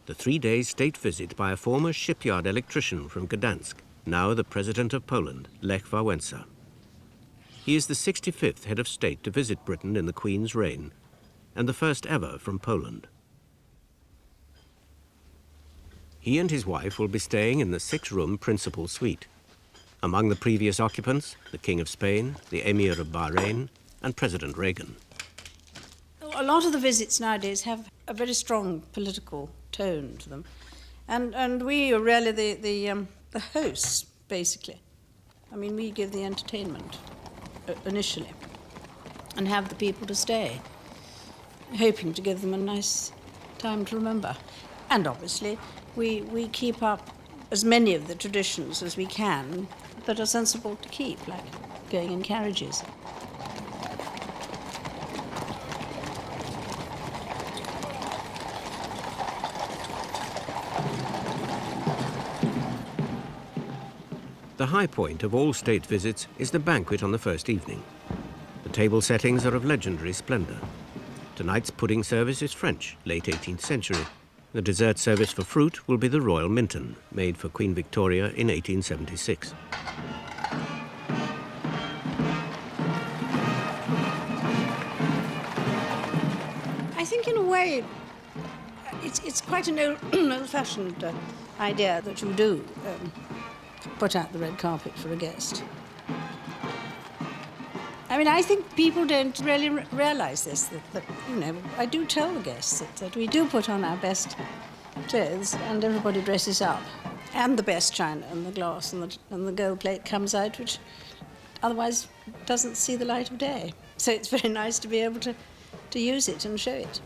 the 3-day state visit by a former shipyard electrician from Gdansk, now the President of Poland, Lech Wałęsa. He is the 65th head of state to visit Britain in the Queen's reign, and the first ever from Poland. He and his wife will be staying in the 6-room principal suite. Among the previous occupants, the King of Spain, the Emir of Bahrain, and President Reagan. A lot of the visits nowadays have a very strong political tone to them, and we are really the hosts, basically. I mean, we give the entertainment initially, and have the people to stay, hoping to give them a nice time to remember. And obviously, we keep up as many of the traditions as we can that are sensible to keep, like going in carriages. The high point of all state visits is the banquet on the first evening. The table settings are of legendary splendor. Tonight's pudding service is French, late 18th century. The dessert service for fruit will be the Royal Minton, made for Queen Victoria in 1876. I think in a way, it's quite an old-fashioned idea that you do put out the red carpet for a guest. I mean, I think people don't really realise this, that, you know, I do tell the guests that we do put on our best clothes and everybody dresses up. And the best china and the glass and the gold plate comes out, which otherwise doesn't see the light of day. So it's very nice to be able to use it and show it.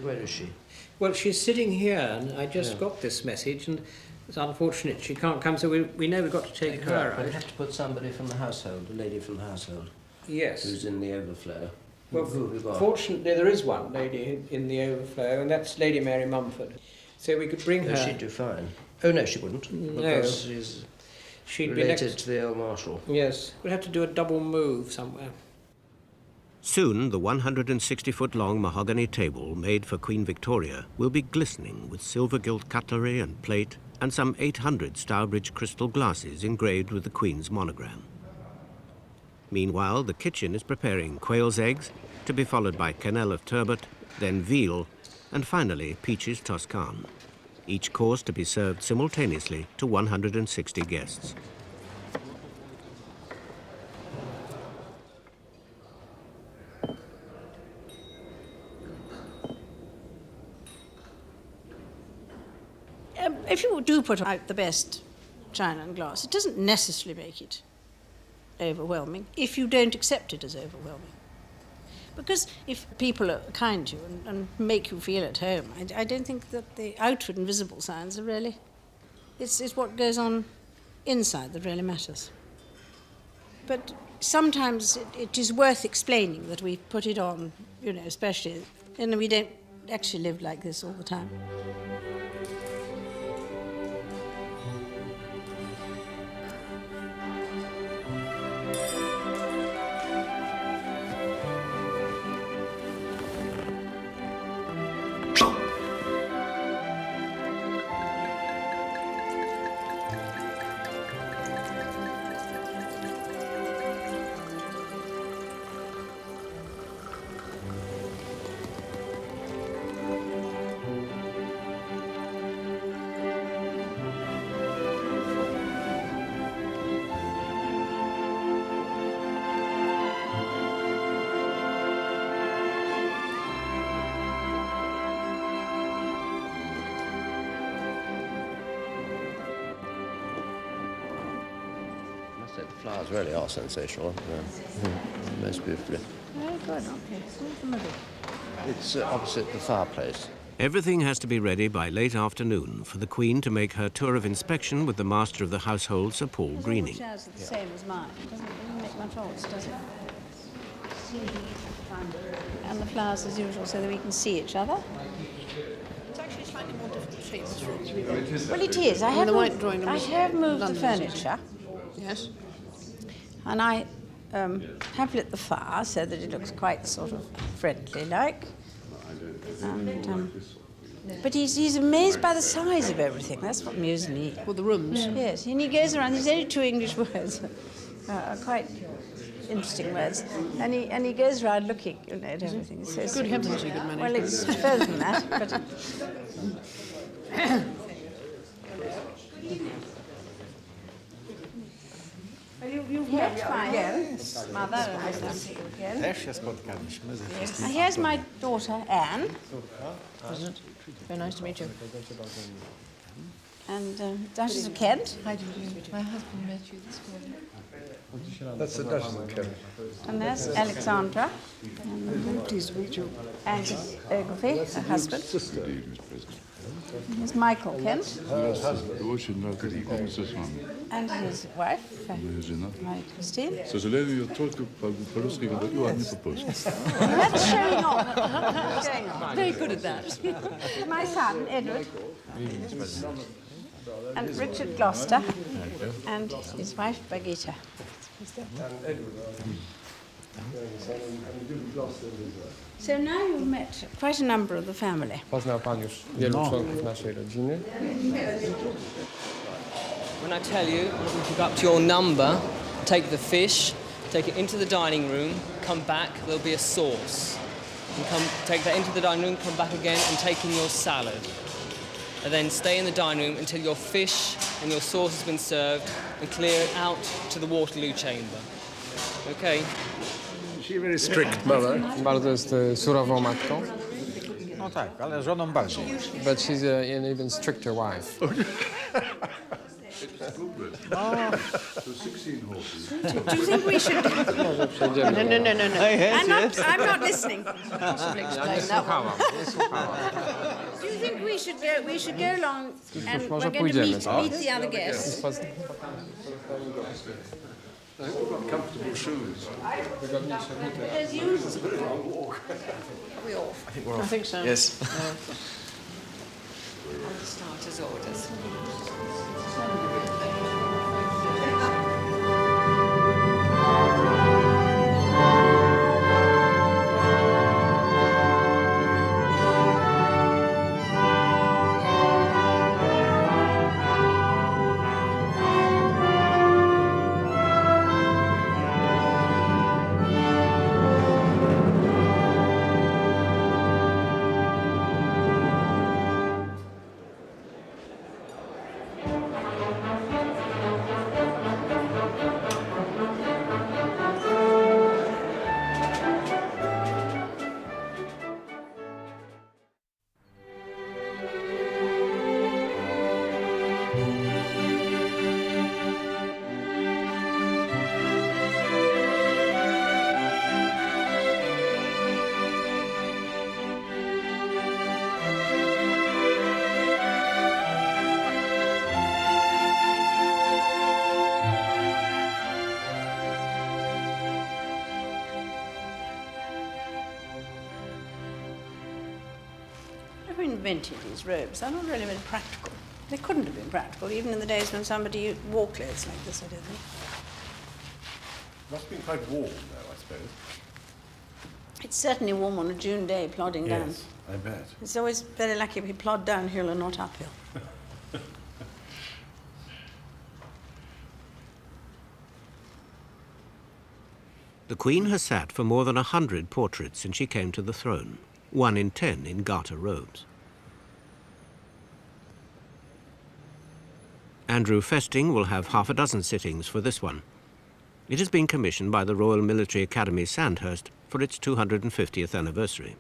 Where is she? Well, she's sitting here, and I just got this message, and it's unfortunate she can't come, so we know we've got to take her out. We have to put somebody from the household, a lady from the household. Yes. Who's in the overflow. Well, who have we got? Fortunately, there is one lady in the overflow, and that's Lady Mary Mumford. So we could bring her. She'd do fine. Oh, no, she wouldn't. No. Because she's related to the old Marshal. Yes. We'll have to do a double move somewhere. Soon, the 160-foot-long mahogany table made for Queen Victoria will be glistening with silver-gilt cutlery and plate and some 800 Stourbridge crystal glasses engraved with the Queen's monogram. Meanwhile, the kitchen is preparing quail's eggs, to be followed by quenelle of turbot, then veal, and finally peaches toscane. Each course to be served simultaneously to 160 guests. If you do put out the best china and glass, it doesn't necessarily make it overwhelming if you don't accept it as overwhelming. Because if people are kind to you and make you feel at home, I don't think that the outward and visible signs are really... It's what goes on inside that really matters. But sometimes it is worth explaining that we put it on, you know, especially... And we don't actually live like this all the time. The flowers really are sensational. Most beautifully. Very good, okay. Where's the middle? It's opposite the fireplace. Everything has to be ready by late afternoon for the Queen to make her tour of inspection with the Master of the Household, Sir Paul Greening. The chairs are the same as mine. It doesn't make much odds, does it? And the flowers as usual so that we can see each other. It's actually slightly more difficult shape, this room. Well, it is. I have moved the furniture. Yes. And I have lit the fire so that it looks quite sort of friendly-like. And, but he's amazed by the size of everything. That's what amused me. Well, the rooms. Yes, and he goes around. There's only 2 English words, quite interesting words. And he goes around looking, you know, at everything. So Good heavens, you could manage. Well, it's further than that, but. You've met my mother, and I don't see you again. Here's my daughter, Anne. Very nice to meet you. And Duchess of Kent. Hi, Julie. My husband met you this morning. That's the Duchess of Kent. And there's Alexandra. Pleased to meet you. Angus Ogilvy, her husband. Here's Michael Kent. And his wife, Mary Christine. Съжаление, только по-русски говорю, а не по-польски. That's showing off. Showing off. Very good at that. My son, Edward. And Richard Gloucester. And his wife, Birgitta. So now you've met quite a number of the family. Poznał pan już wielu członków naszej rodziny. When I tell you, you go up to your number, take the fish, take it into the dining room, come back, there'll be a sauce. And take that into the dining room, come back again and take in your salad. And then stay in the dining room until your fish and your sauce has been served and clear it out to the Waterloo chamber. Okay? She's a very strict mother. Bardzo jest surową matką. No tak, ale żoną bardziej. But she's an even stricter wife. Do you think we should... No. I'm not listening. Possibly explain that one. Do you think we should go along and we're Może going to pójdziemy, meet the other guests? I hope you've got comfortable shoes. As you... We off? I think so. Yes. On the starter's orders. invented these robes are not really very practical. They couldn't have been practical, even in the days when somebody wore clothes like this, I don't think. Must have been quite warm, though, I suppose. It's certainly warm on a June day, plodding down. Yes, I bet. It's always very lucky if you plod downhill and not uphill. The Queen has sat for more than 100 portraits since she came to the throne, 1 in 10 in garter robes. Andrew Festing will have half a dozen sittings for this one. It has been commissioned by the Royal Military Academy Sandhurst for its 250th anniversary.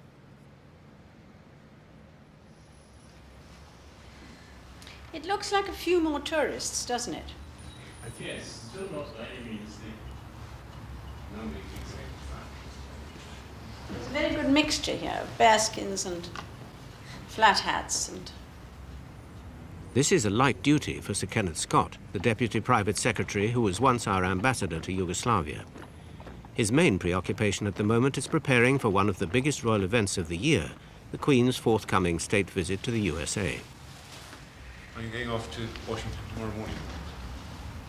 It looks like a few more tourists, doesn't it? Yes, still not by any means the numbers exact. There's a very good mixture here of bearskins and flat hats. And This is a light duty for Sir Kenneth Scott, the Deputy Private Secretary who was once our ambassador to Yugoslavia. His main preoccupation at the moment is preparing for one of the biggest royal events of the year, the Queen's forthcoming state visit to the USA. Are you going off to Washington tomorrow morning?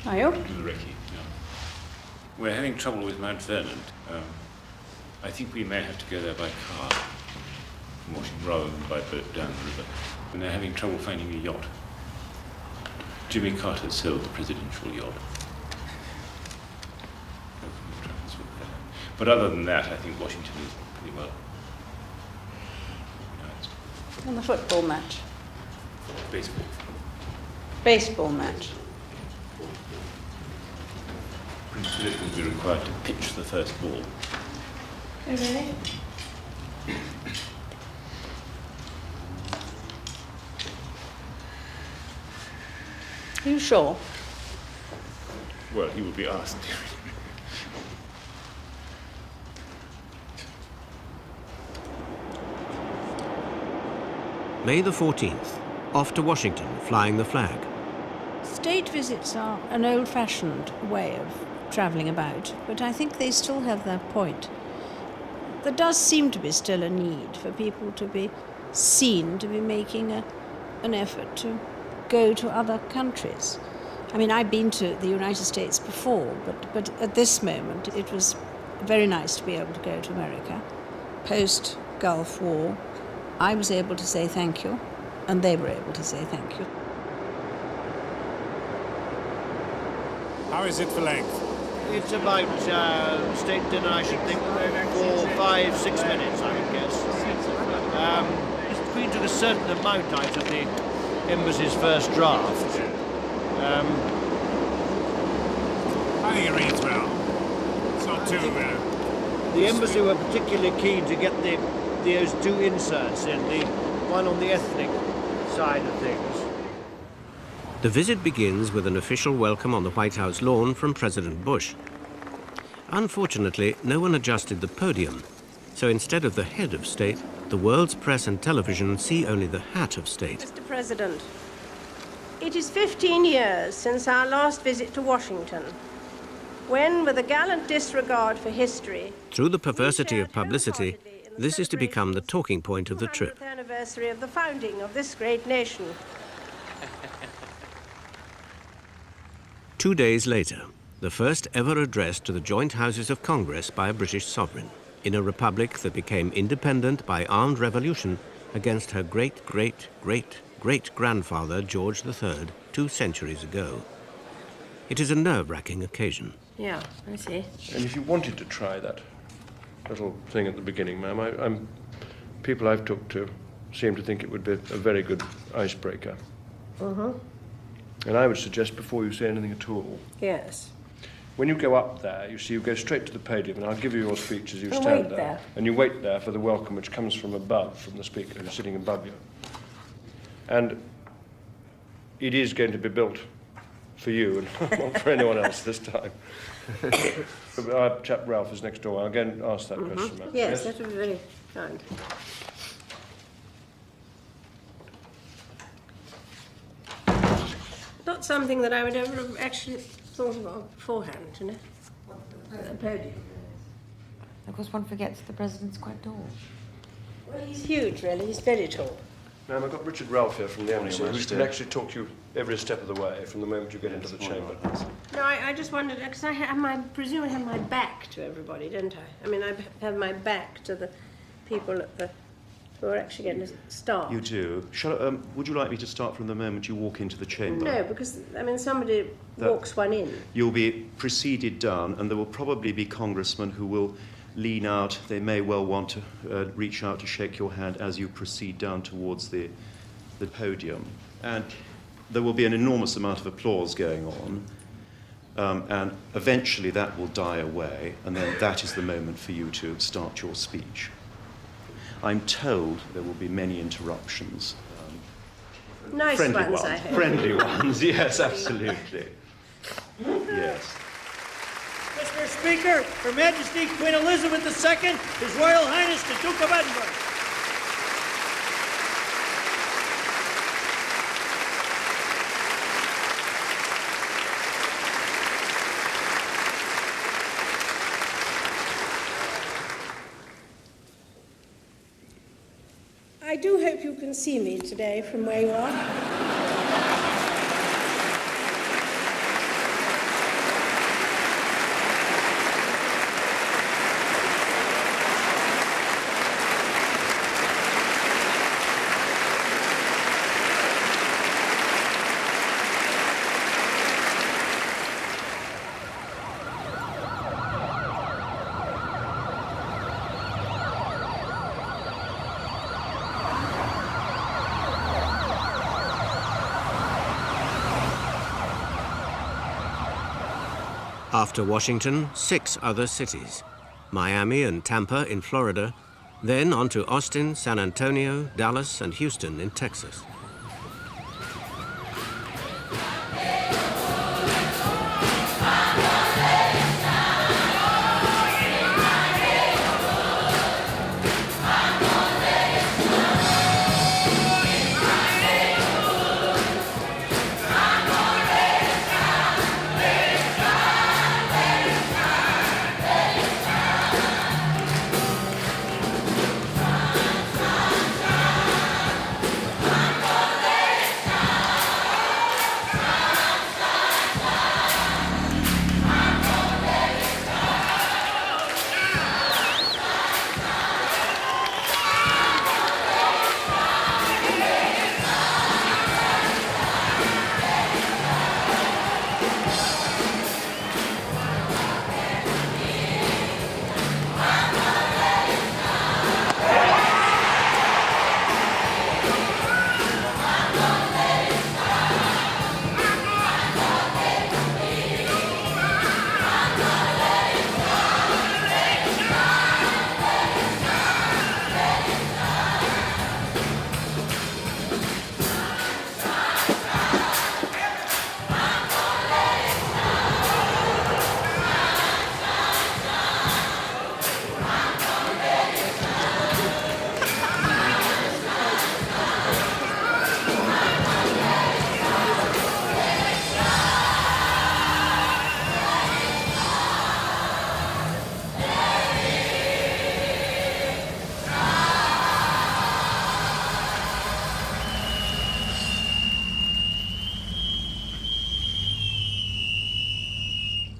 Are you? To the recce, yeah. We're having trouble with Mount Vernon. I think we may have to go there by car from Washington rather than by boat down the river. And they're having trouble finding a yacht. Jimmy Carter sold the presidential yacht. But other than that, I think Washington is pretty well organized. And the football match. Baseball. Baseball match. Prince Philip will be required to pitch the first ball. Oh, really? Are you sure? Well, he will be asked. May the 14th, off to Washington, flying the flag. State visits are an old-fashioned way of travelling about, but I think they still have their point. There does seem to be still a need for people to be seen to be making an effort to go to other countries. I mean, I've been to the United States before, but at this moment it was very nice to be able to go to America. Post-Gulf War, I was able to say thank you, and they were able to say thank you. How is it for length? It's about state dinner, I should think, for 5-6 minutes, I would guess. The Queen took a certain amount out of the embassy's first draft. I think it reads well. It's not too The embassy were particularly keen to get those 2 inserts in, the one on the ethnic side of things. The visit begins with an official welcome on the White House lawn from President Bush. Unfortunately, no one adjusted the podium, so instead of the head of state, the world's press and television see only the hat of state. Mr. President, it is 15 years since our last visit to Washington, when, with a gallant disregard for history, Through the perversity of publicity, this is to become the talking point of the trip. 200th anniversary of the founding of this great nation. 2 days later, the first ever address to the joint houses of Congress by a British sovereign, in a republic that became independent by armed revolution against her great-great-great-great-grandfather, George III, 2 centuries ago. It is a nerve-wracking occasion. Yeah, I see. And if you wanted to try that little thing at the beginning, ma'am, people I've talked to seem to think it would be a very good icebreaker. Mm-hmm. And I would suggest before you say anything at all, Yes. when you go up there, you go straight to the podium, and I'll give you your speech as you And stand wait there. and you wait there for the welcome which comes from above, from the speaker who's sitting above you. And it is going to be built for you and not for anyone else this time. Our chap Ralph is next door. I'll go and ask that question, ma'am. Yes, that would be very kind. Not something that I would ever have actually thought about beforehand, you know? The podium. Of course, one forgets the president's quite tall. Well, he's huge, really. He's very tall. Ma'am, I've got Richard Ralph here from the Morning, embassy, who Majesty. can actually talk you every step of the way from the moment you get into the chamber. No, I just wondered, because I presume I have my back to everybody, don't I? I mean, I have my back to the people who are actually going to start. You do. Would you like me to start from the moment you walk into the chamber? No, because, I mean, somebody walks one in. You'll be preceded down, and there will probably be congressmen who will lean out. They may well want to reach out to shake your hand as you proceed down towards the podium. And there will be an enormous amount of applause going on, and eventually that will die away, and then that is the moment for you to start your speech. I'm told there will be many interruptions. Nice friendly ones, I hope. Friendly ones, yes, absolutely. Yes. Mr. Speaker, Her Majesty Queen Elizabeth II, His Royal Highness the Duke of Edinburgh. I do hope you can see me today from where you are. After Washington, 6 other cities, Miami and Tampa in Florida, then on to Austin, San Antonio, Dallas, and Houston in Texas.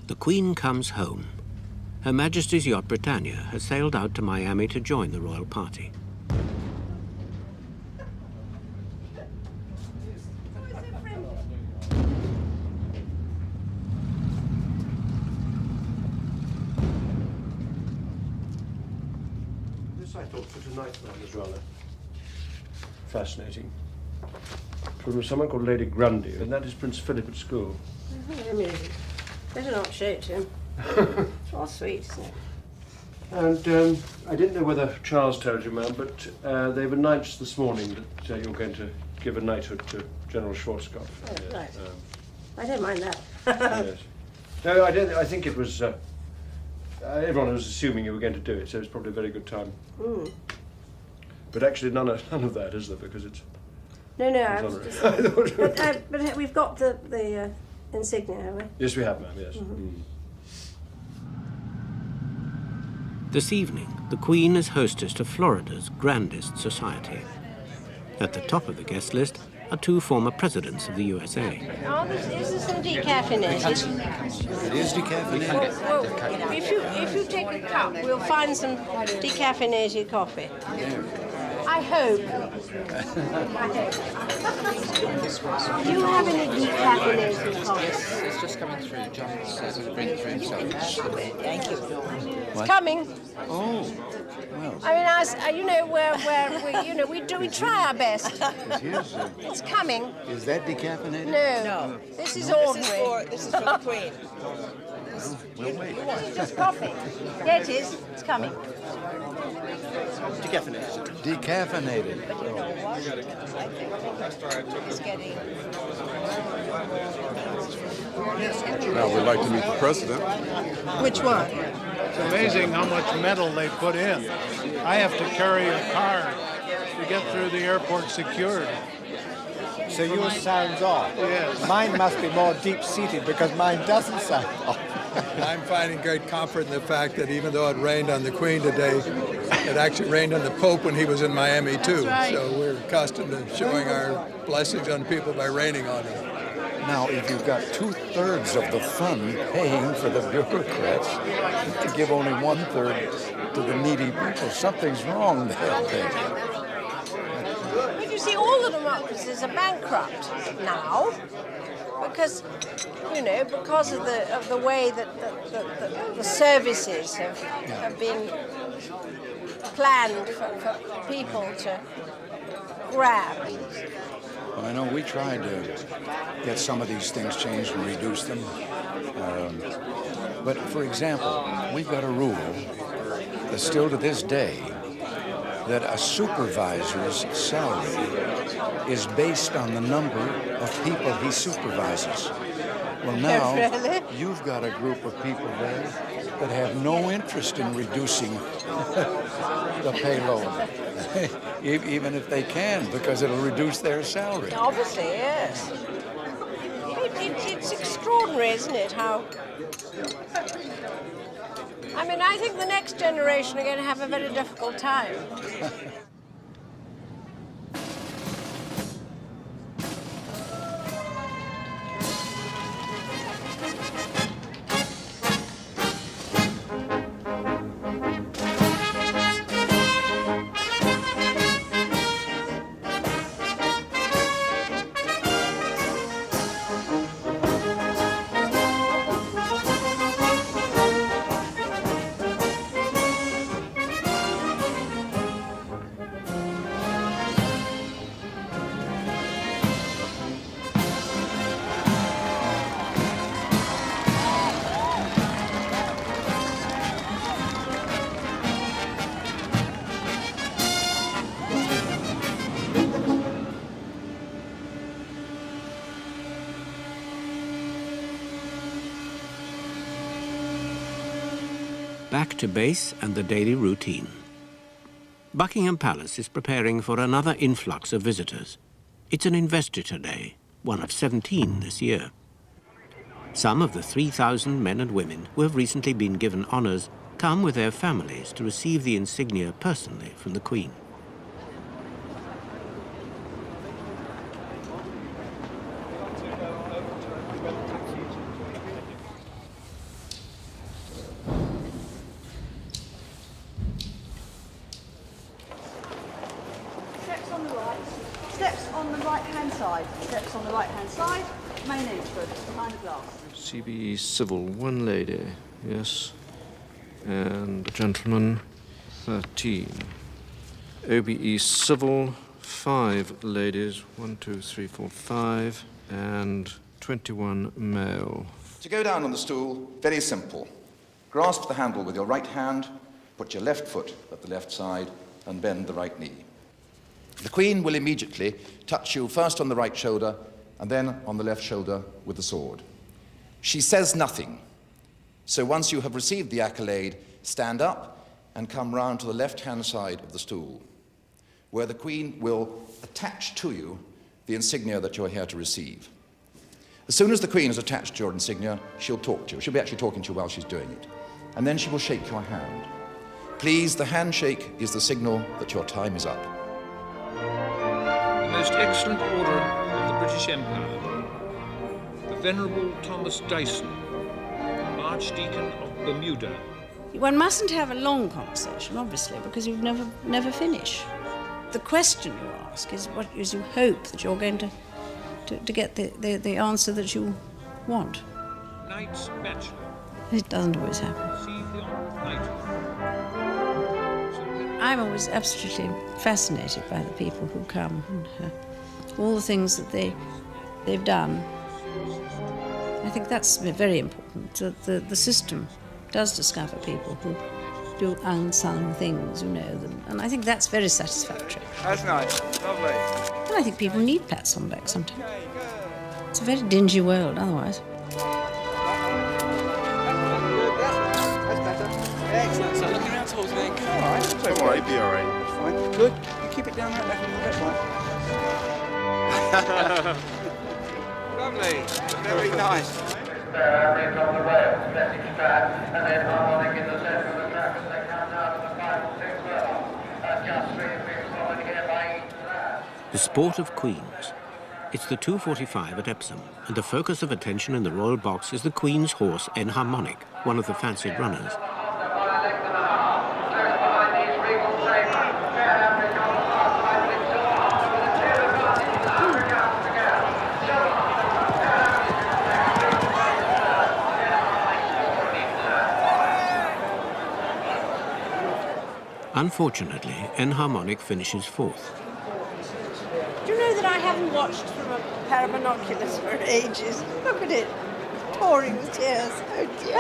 The Queen comes home. Her Majesty's yacht Britannia has sailed out to Miami to join the royal party. This, I thought, for tonight, man, was rather fascinating. From someone called Lady Grundy, and that is Prince Philip at school. Amusing. Better not show it to him. It's all sweet, isn't it? And I didn't know whether Charles told you, ma'am, but they've announced this morning that you're going to give a knighthood to General Schwarzkopf. Oh, right. I don't mind that. Yes. No, I think it was... everyone was assuming you were going to do it, so it's probably a very good time. Mm. But actually none of that, is there? Because it's... No, I it's was honorary. just... but we've got the insignia, have we? Yes, we have, ma'am, yes. Mm-hmm. This evening, the Queen is hostess to Florida's grandest society. At the top of the guest list are two former presidents of the USA. Is this some decaffeinated? It is decaffeinated. Well, if you take a cup, we'll find some decaffeinated coffee. I hope. Do you have any decaffeinated coffee? It's just coming through. John says he'll bring it through himself. Thank you. It's coming. Oh, well. I mean, you know, we try our best. It's coming. Is that decaffeinated? No. This is ordinary. This is for the Queen. We'll wait. It's just coffee. There it is. It's coming. Decaffeinated. Decaffeinated. But you know what? I think it's getting... Now we'd like to meet the president. Which one? It's amazing how much metal they put in. I have to carry a car to get through the airport security. So yours sounds off? Yes. Mine must be more deep-seated because mine doesn't sound off. I'm finding great comfort in the fact that even though it rained on the Queen today, it actually rained on the Pope when he was in Miami too. Right. So we're accustomed to showing our blessings on people by raining on them. Now, if you've got 2/3 of the fund paying for the bureaucrats to give only 1/3 to the needy people, something's wrong there. But you see, all the democracies are bankrupt now because, because of the way that the services have been planned for people to grab. Well, I know we tried to get some of these things changed and reduce them. But for example, we've got a rule that still to this day that a supervisor's salary is based on the number of people he supervises. Well, now Really? you've got a group of people there that have no interest in reducing the payload, even if they can, because it'll reduce their salary. Obviously, yes. It's extraordinary, isn't it, how... I mean, I think the next generation are going to have a very difficult time. Back to base and the daily routine. Buckingham Palace is preparing for another influx of visitors. It's an investiture day, one of 17 this year. Some of the 3,000 men and women who have recently been given honours come with their families to receive the insignia personally from the Queen. Steps on the right-hand side. Steps on the right-hand side. Main entrance, behind the glass. CBE Civil, one lady, yes. And a gentleman, 13. OBE Civil, 5 ladies, 1, 2, 3, 4, 5, and 21 male. To go down on the stool, very simple. Grasp the handle with your right hand, put your left foot at the left side, and bend the right knee. The Queen will immediately touch you first on the right shoulder and then on the left shoulder with the sword. She says nothing. So once you have received the accolade, stand up and come round to the left-hand side of the stool, where the Queen will attach to you the insignia that you're here to receive. As soon as the Queen has attached your insignia, she'll talk to you. She'll be actually talking to you while she's doing it. And then she will shake your hand. Please, the handshake is the signal that your time is up. Most Excellent Order of the British Empire, the Venerable Thomas Dyson, Archdeacon of Bermuda. One mustn't have a long conversation, obviously, because you never finish. The question you ask is what is you hope that you're going to get the answer that you want. Knight's Bachelor. It doesn't always happen. See the Honourable Knight. I'm always absolutely fascinated by the people who come and all the things that they've done. I think that's very important, that the system does discover people who do unsung things, you know them, and I think that's very satisfactory. That's nice. Lovely. And I think people need pats on the back sometimes. It's a very dingy world otherwise. That's better. Excellent. So looking around towards me. All right. Don't worry, be all right. That's fine. Good. You keep it down that level. That's fine. Lovely. Very nice. On the rails, setting strap, and then harmonic in the centre of the track as they come down to the final 6 levels. Just 3 feet followed here by each lap. The sport of queens. It's the 2:45 at Epsom, and the focus of attention in the royal box is the Queen's horse Enharmonic, one of the fancied runners. Unfortunately, Enharmonic finishes fourth. Do you know that I haven't watched from a pair of binoculars for ages? Look at it, pouring with tears. Oh dear.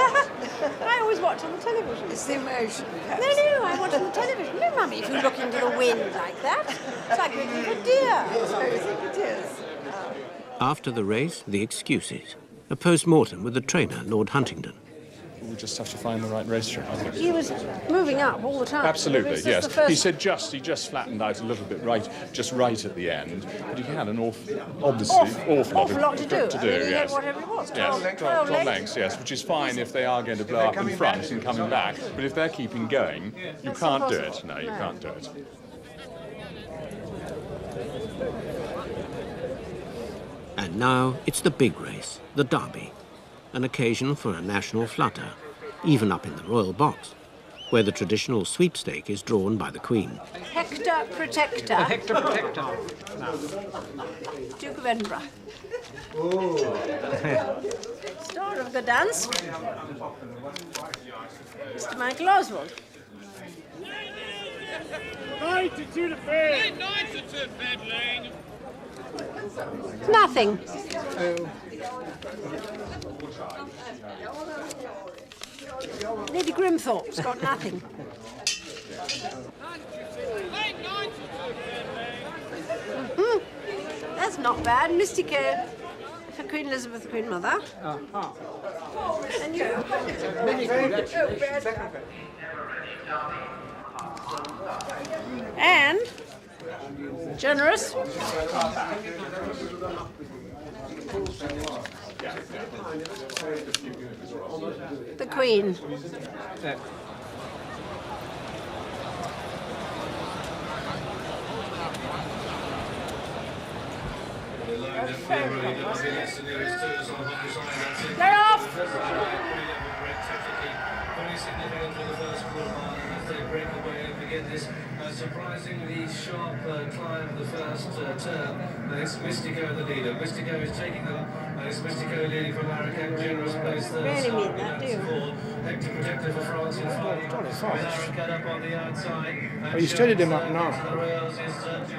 I always watch on the television. It's the emotion, perhaps. No, I watch on the television. No, Mummy, if you look into the wind like that, it's like looking for deer. So I think it is. After the race, the excuses. A post-mortem with the trainer, Lord Huntingdon. We just have to find the right racetrack, I think. He was moving up all the time. Absolutely, yes. He said he just flattened out a little bit right at the end, but he had an awful lot to do. He had whatever it was, 12 lengths, yes, which is fine if they are going to blow up in front and coming back, but if they're keeping going, you can't do it. No, you can't do it. And now it's the big race, the Derby, an occasion for a national flutter, even up in the royal box, where the traditional sweepstake is drawn by the Queen. Hector Protector. Hector Protector. Duke of Edinburgh. Star of the dance. Mr. Michael Oswald. Knight to the bed. Knight to the bed, Lang. Nothing. Lady Grimthorpe's got nothing. That's not bad. Mystica for Queen Elizabeth, the Queen Mother. And you. And generous. The Queen. They're off! Very significant for the first quarter as they break away and begin this surprisingly sharp climb of the first turn. And it's Mystico the leader. Mystico is taking them. And it's Mystico leading from Aracat, generous place third. Really mean that, do you? Hector Protector for France in fighting. With Aracat up on the outside. Oh, you studied him up now.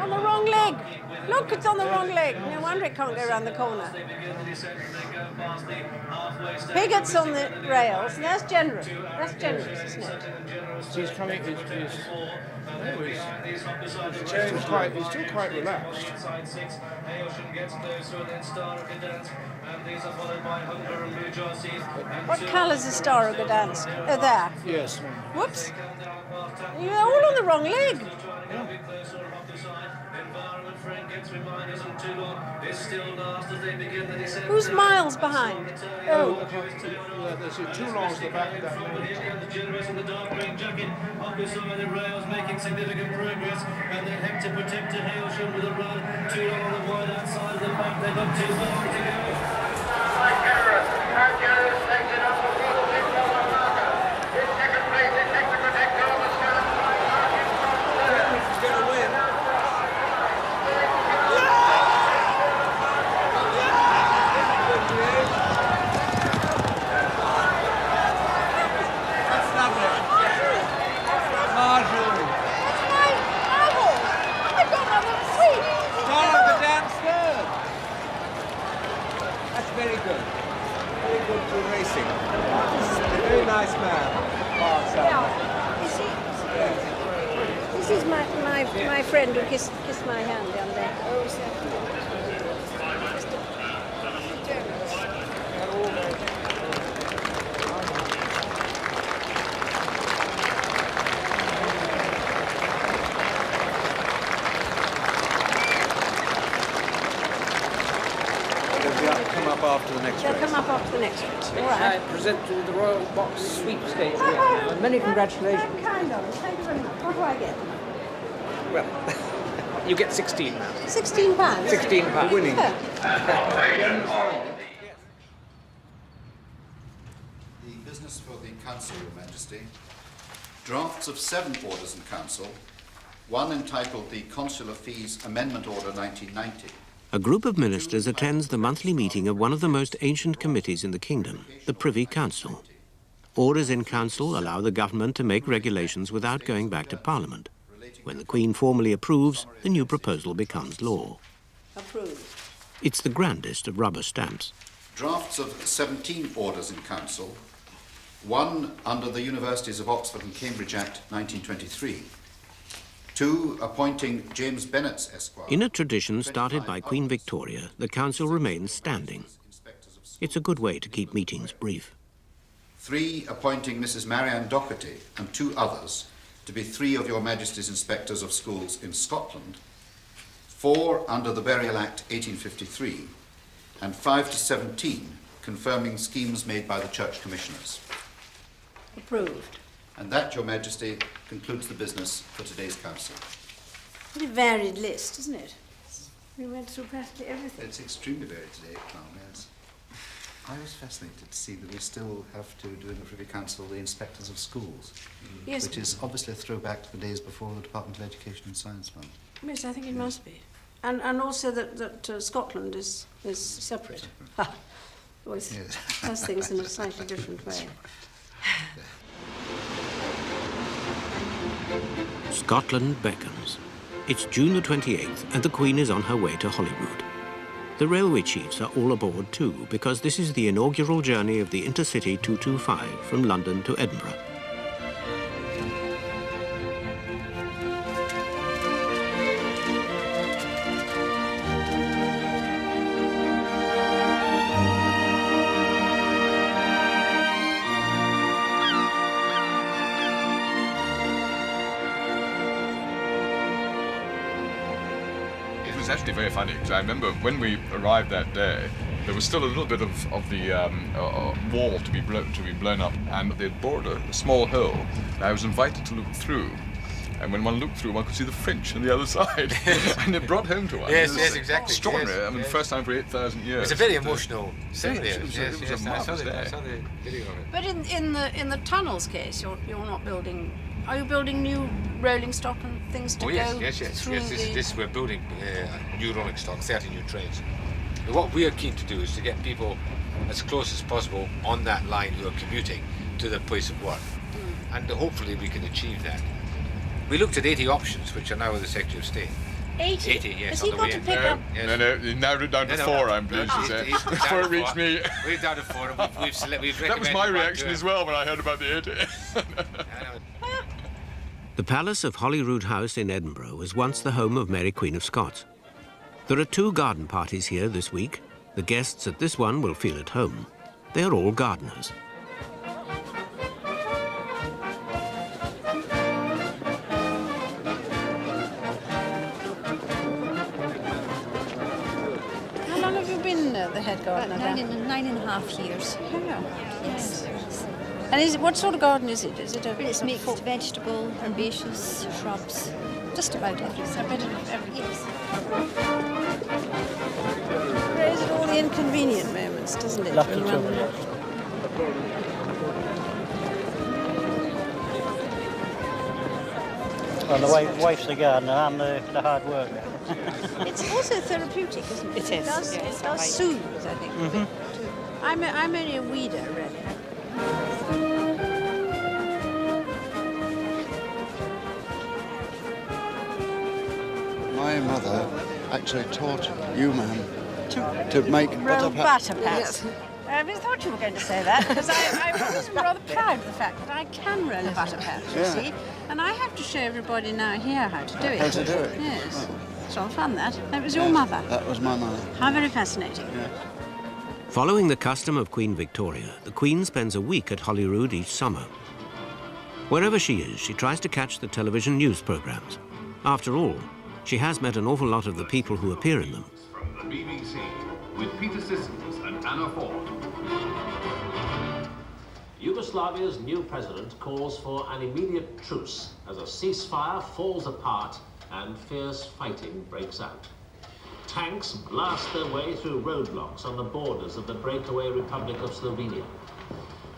On the wrong leg. Look, it's on the wrong leg. No wonder it can't go around the corner. Pigot's on the rails, and that's generous. That's generous, isn't it? He's coming. He's still quite relaxed. What colour's the Star of Gdansk? Oh, there. Yes. Whoops. You're all on the wrong leg. Who's miles behind? Oh, there's two longs at the back of that lane. Making significant progress, and they have to protect a Hailsham with a run too long on the wide outside of the back. They've got too far to go. Very good. Very good for racing. Very nice man. This is my friend who kissed my hand down there. After the next They'll race. come up after the next race. All right. I present you the Royal Box Sweepstakes. Many congratulations. Kind of. Thank you very much. What do I get? Well, you get 16 now. £16. 16 pounds. Winning. The business for the Council, Your Majesty. Drafts of 7 orders in Council. One entitled the Consular Fees Amendment Order 1990. A group of ministers attends the monthly meeting of one of the most ancient committees in the kingdom, the Privy Council. Orders in council allow the government to make regulations without going back to Parliament. When the Queen formally approves, the new proposal becomes law. Approved. It's the grandest of rubber stamps. Drafts of 17 orders in Council. One under the Universities of Oxford and Cambridge Act 1923. 2 appointing James Bennett, Esquire. In a tradition started by Queen Victoria, the council remains standing. It's a good way to keep meetings brief. 3 appointing Mrs. Marianne Doherty and 2 others to be 3 of Your Majesty's Inspectors of Schools in Scotland. 4 under the Burial Act 1853, and 5 to 17 confirming schemes made by the Church Commissioners. Approved. And that, Your Majesty, concludes the business for today's council. What a varied list, isn't it? We went through practically everything. It's extremely varied today, Crown Mayors. I was fascinated to see that we still have to do in the Privy Council the Inspectors of Schools, Yes. which is obviously a throwback to the days before the Department of Education and Science Fund. Yes, I think it must be. And also that Scotland is separate. Always does things in a slightly different way. Scotland beckons. It's June the 28th and the Queen is on her way to Holyrood. The railway chiefs are all aboard too, because this is the inaugural journey of the Intercity 225 from London to Edinburgh. It's actually very funny because I remember when we arrived that day, there was still a little bit of the wall to be blown up, and they'd bored a small hole. And I was invited to look through, and when one looked through, one could see the French on the other side, and it brought home to us. Yes, exactly. Extraordinary. Yes, I mean, first time for 8,000 years. It was a very emotional scene there. It was a marvellous day. I saw the video of it. But in the tunnels case, you're not building. Are you building new rolling stock and things to go through This we're building new rolling stock, 30 new trains. But what we are keen to do is to get people as close as possible on that line who are commuting to their place of work, and hopefully we can achieve that. We looked at 80 options, which are now with the Secretary of State. 80? 80, yes. Has he got to pick up? No, you narrowed it down to 4, I'm pleased to say, before it reached me. We've down to 4, and we've That was my reaction as well when I heard about the 80. The Palace of Holyrood House in Edinburgh was once the home of Mary Queen of Scots. There are 2 garden parties here this week. The guests at this one will feel at home. They are all gardeners. that garden? About 9.5 years. Oh, Yes. And what sort of garden is it? Is it a... It's mixed vegetable, herbaceous, shrubs, just about everything. A bit of everything. Yes. Raises all the inconvenient moments, doesn't it? Lots of trouble. Well, the wife's the gardener, I'm the hard worker. It's also therapeutic, isn't it? It is, It yes, does right. soothe, I think. Mhm. I'm only a weeder, really. My mother actually taught you, ma'am, to make Roll butter butter pats. I thought you were going to say that, because I'm always rather proud of the fact that I can roll a butter pat, you Yeah. see. And I have to show everybody now here how to do it. How to do it? Yes. It's all fun, that. That was your mother. That was my mother. How very fascinating. Following the custom of Queen Victoria, the Queen spends a week at Holyrood each summer. Wherever she is, she tries to catch the television news programs. After all, she has met an awful lot of the people who appear in them. From the BBC, with Peter Sissons and Anna Ford. Yugoslavia's new president calls for an immediate truce as a ceasefire falls apart and fierce fighting breaks out. Tanks blast their way through roadblocks on the borders of the breakaway Republic of Slovenia.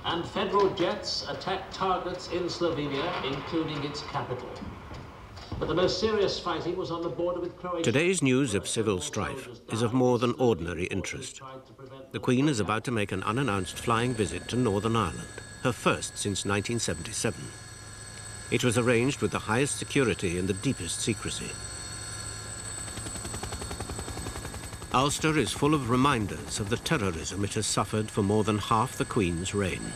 And federal jets attack targets in Slovenia, including its capital. But the most serious fighting was on the border with Croatia. Today's news of civil strife is of more than ordinary interest. The Queen is about to make an unannounced flying visit to Northern Ireland, her first since 1977. It was arranged with the highest security and the deepest secrecy. Ulster is full of reminders of the terrorism it has suffered for more than half the Queen's reign.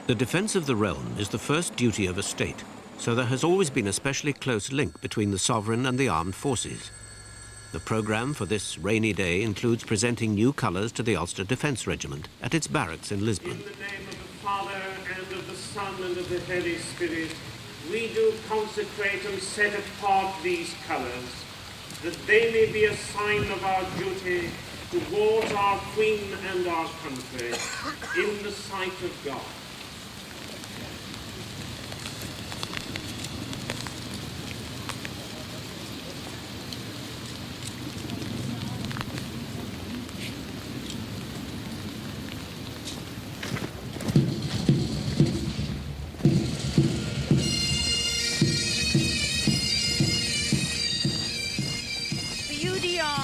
The defence of the realm is the first duty of a state, so there has always been a specially close link between the sovereign and the armed forces. The programme for this rainy day includes presenting new colours to the Ulster Defence Regiment at its barracks in Lisbon. In the name of the Father, and of the Son, and of the Holy Spirit, we do consecrate and set apart these colours, that they may be a sign of our duty towards our Queen and our country, in the sight of God.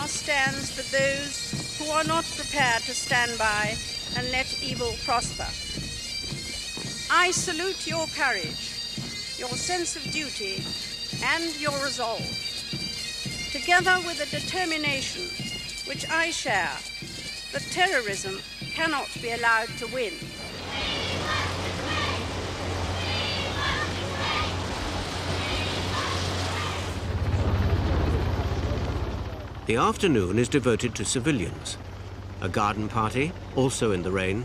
Stands for those who are not prepared to stand by and let evil prosper. I salute your courage, your sense of duty, and your resolve. Together with a determination which I share, that terrorism cannot be allowed to win. The afternoon is devoted to civilians, a garden party, also in the rain,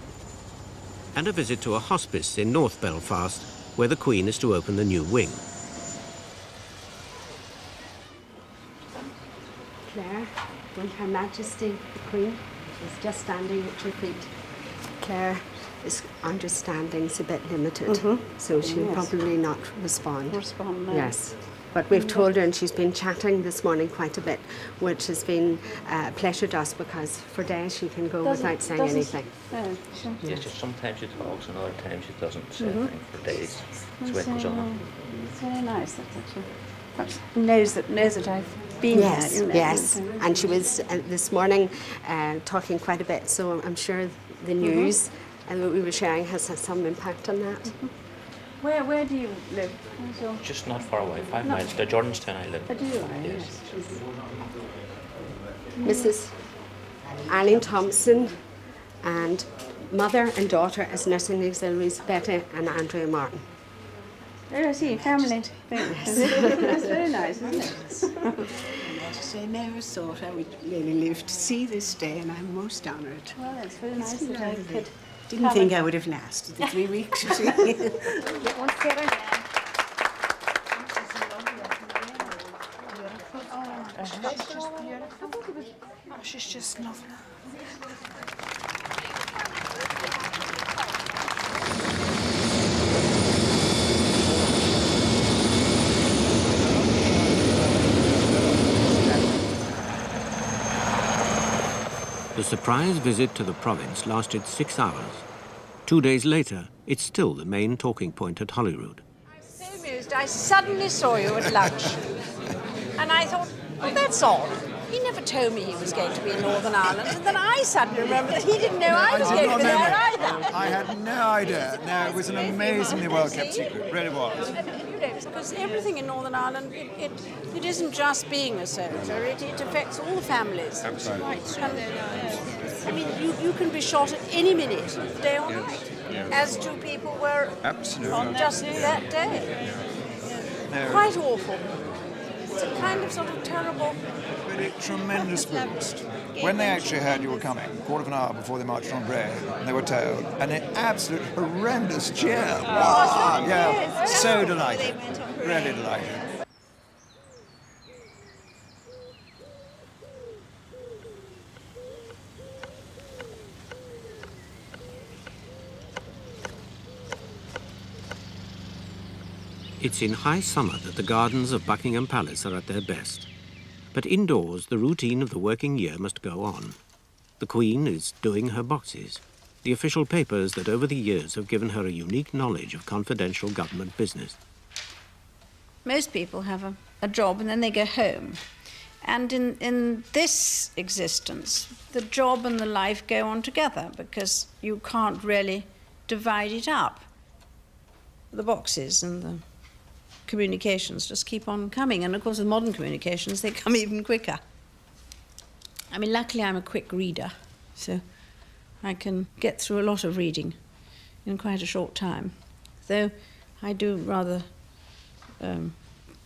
and a visit to a hospice in North Belfast, where the Queen is to open the new wing. Claire, when Her Majesty the Queen is just standing at your feet. Claire, his understanding's a bit limited, so she'll probably not respond. No. Yes. But we've told her, and she's been chatting this morning quite a bit, which has been a pleasure to us, because for days she can go without saying anything. Yes, just sometimes she talks and other times she doesn't say anything for days. That's why it goes on. It's very nice that she perhaps knows that I've been yes, here. Yes, and she was this morning talking quite a bit, so I'm sure the news and what we were sharing has had some impact on that. Where do you live? Just not far away, 5 miles. To Jordanstown I live. Do you? Yes. Mrs. Eileen Thompson and mother and daughter as nursing auxiliaries, Betty and Andrea Martin. Oh, I see, family. That's very nice, isn't it? I never thought I would really live to see this day, and I'm most honoured. Well, it's very nice that I could. Didn't think I would have lasted the 3 weeks. she's just lovely. The surprise visit to the province lasted 6 hours. 2 days later, it's still the main talking point at Holyrood. So amused, I suddenly saw you at lunch. And I thought, oh, that's odd. He never told me he was going to be in Northern Ireland. And then I suddenly remembered that he didn't know I was going to be there either. I had no idea. No, it was an amazingly well-kept secret. It really was. You know, because everything in Northern Ireland, it isn't just being a soldier. It affects all the families. Absolutely. I mean, you can be shot at any minute, day or night, as two people were on just that day. Quite awful. It's a kind of sort of terrible... Really tremendous boost. When they actually heard you were coming, a quarter of an hour before they marched on Bray, and they were told, and an absolute horrendous cheer. Wow. Yeah, so delighted. Really delighted. It's in high summer that the gardens of Buckingham Palace are at their best. But indoors, the routine of the working year must go on. The Queen is doing her boxes, the official papers that over the years have given her a unique knowledge of confidential government business. Most people have a job and then they go home. And in this existence, the job and the life go on together because you can't really divide it up. The boxes and the communications just keep on coming. And of course, with modern communications, they come even quicker. I mean, luckily I'm a quick reader, so I can get through a lot of reading in quite a short time. Though I do rather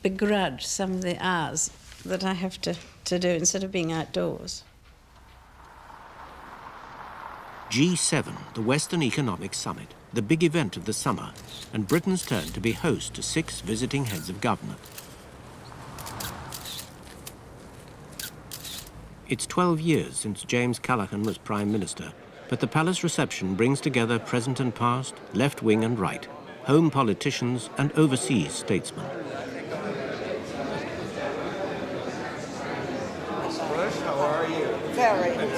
begrudge some of the hours that I have to do instead of being outdoors. G7, the Western Economic Summit, the big event of the summer, and Britain's turn to be host to 6 visiting heads of government. It's 12 years since James Callaghan was Prime Minister, but the palace reception brings together present and past, left wing and right, home politicians and overseas statesmen. How are you? Very well.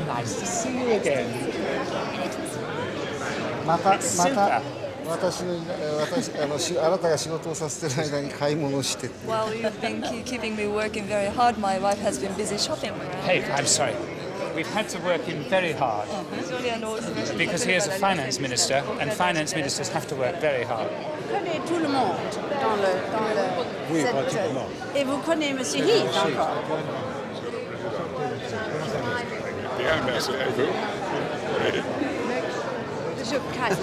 Nice to see you again. Well, you've been keeping me working very hard. My wife has been busy shopping around. Hey, I'm sorry. We've had to work him very hard. Because he is a finance minister, and finance ministers have to work very hard. Connaissez tout le monde Oui, pratiquement. Et vous connaissez Monsieur Heath encore? Bien, merci à vous. Mr.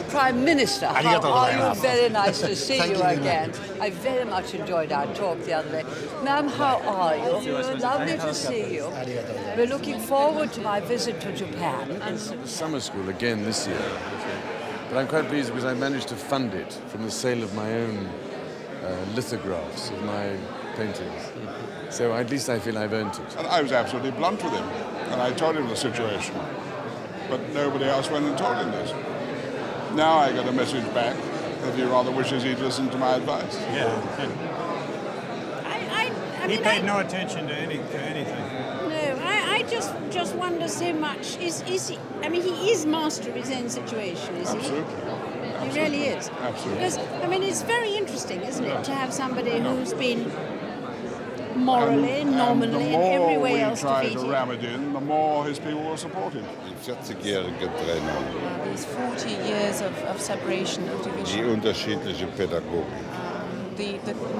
Prime Minister, how are you? Very nice to see you again. I very much enjoyed our talk the other day. Ma'am, how are you? Lovely to see you. We're looking forward to my visit to Japan. Summer school again this year. But I'm quite pleased because I managed to fund it from the sale of my own lithographs of my paintings. So at least I feel I've earned it. And I was absolutely blunt with him, and I told him the situation. But nobody else went and told him this. Now I got a message back that he rather wishes he'd listened to my advice. Yeah. He paid no attention to anything. No, I just wonder so much. Is he? I mean, he is master of his own situation, is he? Absolutely. He really is. Absolutely. Because I mean, it's very interesting, isn't it, to have somebody who's been morally, nominally, and every way else defeated. The more we tried to ram it in, the more his people will support him. These 40 years of separation, of division. Die unterschiedliche Pädagogik.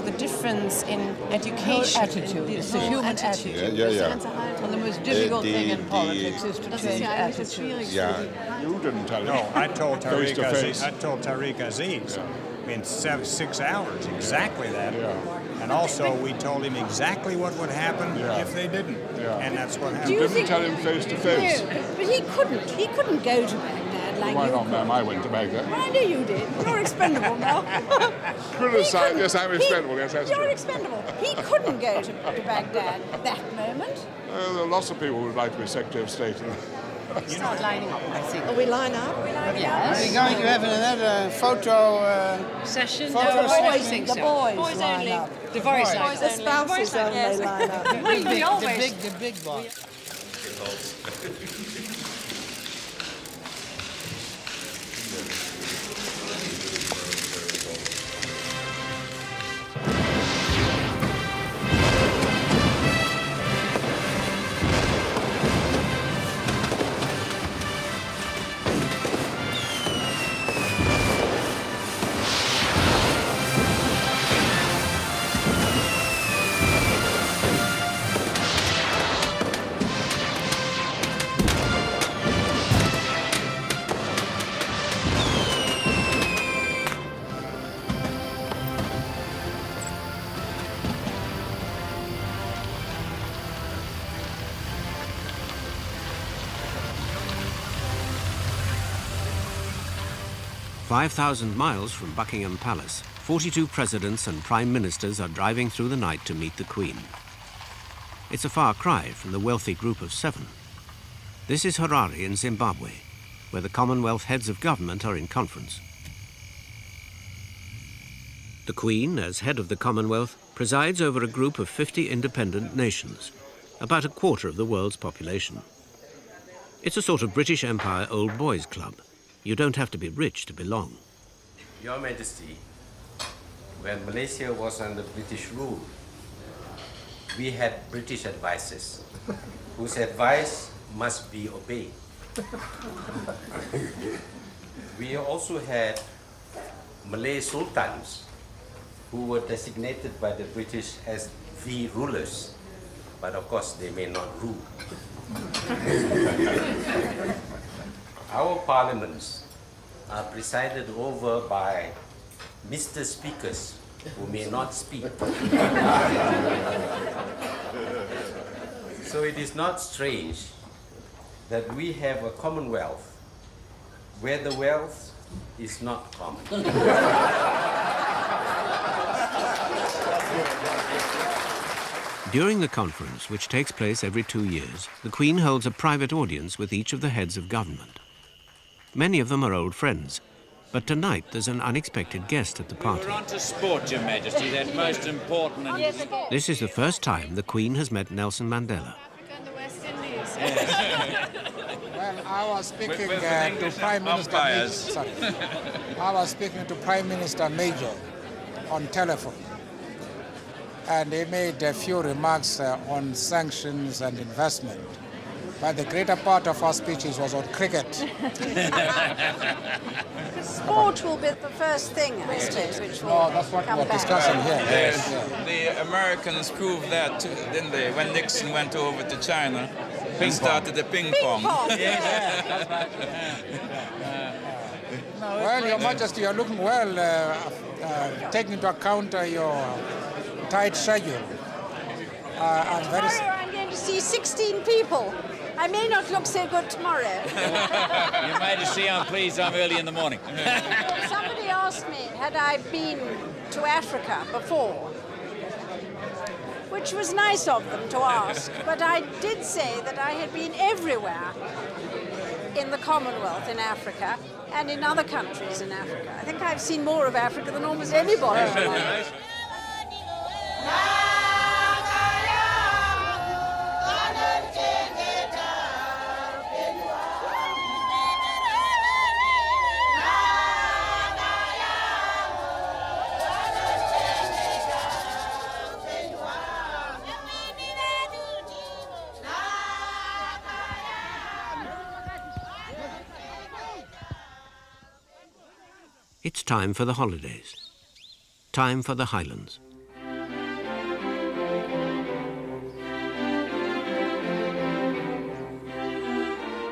The difference in education, attitude, the human attitude. Yeah. And the most difficult thing in politics is to change attitudes. Yeah. You didn't tell him. No, I told Face to face. Tariq Aziz in 6 hours, exactly that. Yeah. And also, we told him exactly what would happen if they didn't. Yeah. And that's what happened. Do you didn't tell him face to face. No, but he couldn't. He couldn't go to Baghdad. Like Why you not, could. ma'am? I went to Baghdad. I know you did. You're expendable now. Criticise, yes, I'm expendable, yes, that's You're true. expendable. He couldn't go to Baghdad at that moment. There are lots of people who would like to be Secretary of State. Start lining up, I think. Are we line up? Yes. Are you going to have another photo Session? photo No, session? the boys Boys line only. up. The boys Boys like the spouses only line up. The big one. "5,000 miles from Buckingham Palace, 42 presidents and prime ministers are driving through the night to meet the Queen. It's a far cry from the wealthy group of 7. This is Harare in Zimbabwe, where the Commonwealth heads of government are in conference. The Queen, as head of the Commonwealth, presides over a group of 50 independent nations, about a quarter of the world's population. It's a sort of British Empire old boys club. You don't have to be rich to belong. Your Majesty, when Malaysia was under British rule, we had British advisors whose advice must be obeyed. We also had Malay sultans who were designated by the British as the rulers, but of course they may not rule. Our parliaments are presided over by Mr. Speakers who may not speak. So it is not strange that we have a commonwealth where the wealth is not common. During the conference, which takes place every 2 years, the Queen holds a private audience with each of the heads of government. Many of them are old friends, but tonight there's an unexpected guest at the party. We're on to sport, Your Majesty, that most important. This is the first time the Queen has met Nelson Mandela. Well, I was speaking With to Prime Minister Major. umpires. Sorry. I was speaking to Prime Minister Major on telephone, and he made a few remarks on sanctions and investment. But the greater part of our speeches was on cricket. Sport will be the first thing, isn't it, which will No, that's what come we're back. discussing here. Yes. Yeah. The Americans proved that, too, didn't they? When Nixon went over to China and started the ping pong. That's right. Well, Your Majesty, you're looking well, taking into account your tight schedule. I'm very. Tomorrow I'm going to see 16 people. I may not look so good tomorrow. Your Majesty, I'm pleased I'm early in the morning. Somebody asked me, had I been to Africa before? Which was nice of them to ask, but I did say that I had been everywhere in the Commonwealth in Africa and in other countries in Africa. I think I've seen more of Africa than almost anybody. It's time for the holidays. Time for the Highlands.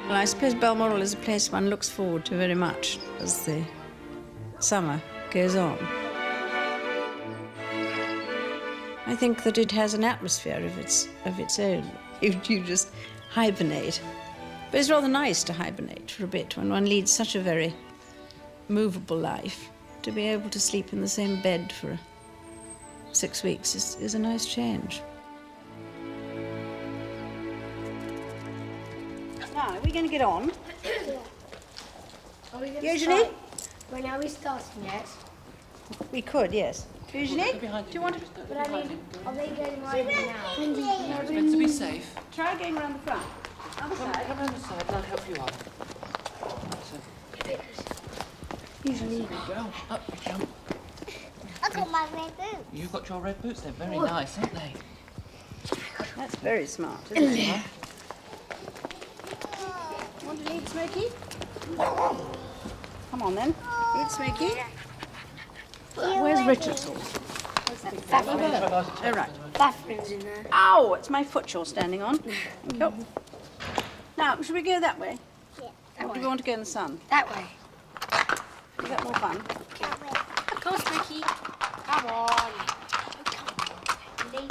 Well, I suppose Balmoral is a place one looks forward to very much as the summer goes on. I think that it has an atmosphere of its own. You just hibernate But it's rather nice to hibernate for a bit when one leads such a very movable life. To be able to sleep in the same bed for 6 weeks is a nice change. Now, are we going to get on? Are we going Usually? When are we starting yet? We could, yes. Usually? Do you want to... But I mean, are they going right now? It's meant to be safe. Try going around the front. Other side. Come around the side and I'll help you up. Usually. There we go. Up we jump. I got my red boots. You've got your red boots. They're very nice, aren't they? That's very smart, isn't it? Want to lead, Smokey? Come on, then. Lead, Smokey. Where's Richard's horse? Oh, right. Bathroom's in there. Ow! It's my foot you're standing on. Thank you. Now, should we go that way? Yeah. Or do we want to go in the sun? That way. You got more fun? Come on, Smokey. Come on. Come on. Lazy.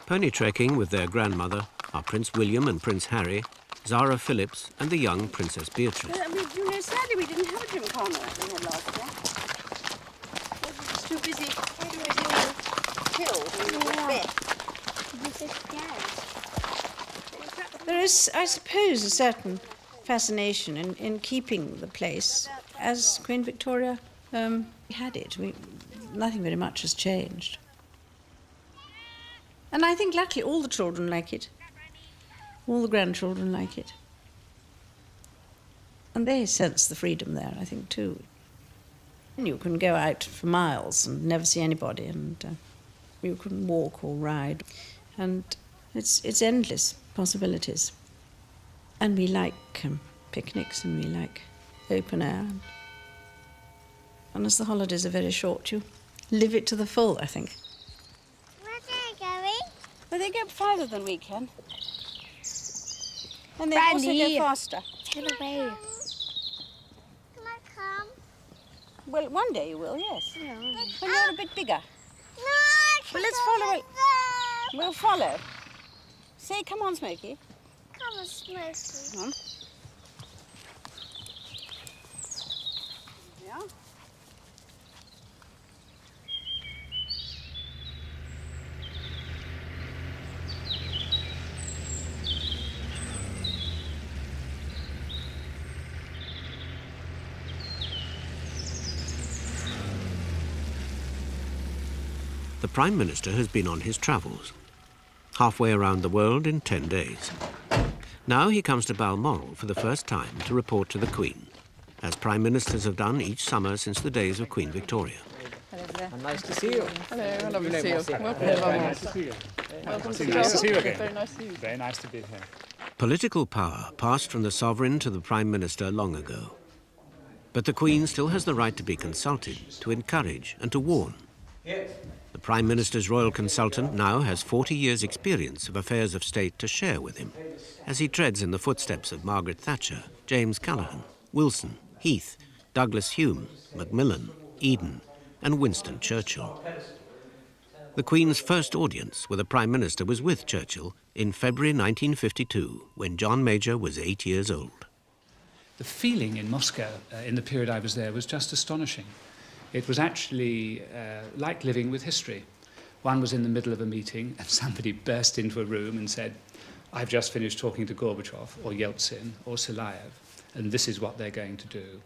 Pony trekking with their grandmother are Prince William and Prince Harry, Zara Phillips and the young Princess Beatrice. You know, sadly we didn't have a gymkhana like we had last year. I was too busy killed in Macbeth. There is, I suppose, a certain fascination in keeping the place as Queen Victoria had it. Nothing very much has changed. And I think, luckily, all the children like it. All the grandchildren like it. And they sense the freedom there, I think, too. You can go out for miles and never see anybody, and you can walk or ride. And it's endless possibilities. And we like picnics, and we like open air. And as the holidays are very short, you live it to the full, I think. Well, they go farther than we can. And they also go faster. Get away. Can I come? Well, one day you will, yes. Yeah. When you're a bit bigger. No, Well, let's follow. We'll follow. Say, come on, Smokey. Come on, Smokey. Come on. Yeah. The Prime Minister has been on his travels, halfway around the world in 10 days. Now he comes to Balmoral for the first time to report to the Queen, as Prime Ministers have done each summer since the days of Queen Victoria. Nice to see you. Hello, lovely to see you. Welcome to Balmoral. Welcome to Nice to see you again. Very nice to see you. Very nice to be here. Political power passed from the sovereign to the Prime Minister long ago. But the Queen still has the right to be consulted, to encourage and to warn. The Prime Minister's royal consultant now has 40 years' experience of affairs of state to share with him, as he treads in the footsteps of Margaret Thatcher, James Callaghan, Wilson, Heath, Douglas Hume, Macmillan, Eden, and Winston Churchill. The Queen's first audience with a Prime Minister was with Churchill in February 1952, when John Major was 8 years old. The feeling in Moscow in the period I was there was just astonishing. It was actually like living with history. One was in the middle of a meeting and somebody burst into a room and said, I've just finished talking to Gorbachev or Yeltsin or Silayev, and this is what they're going to do.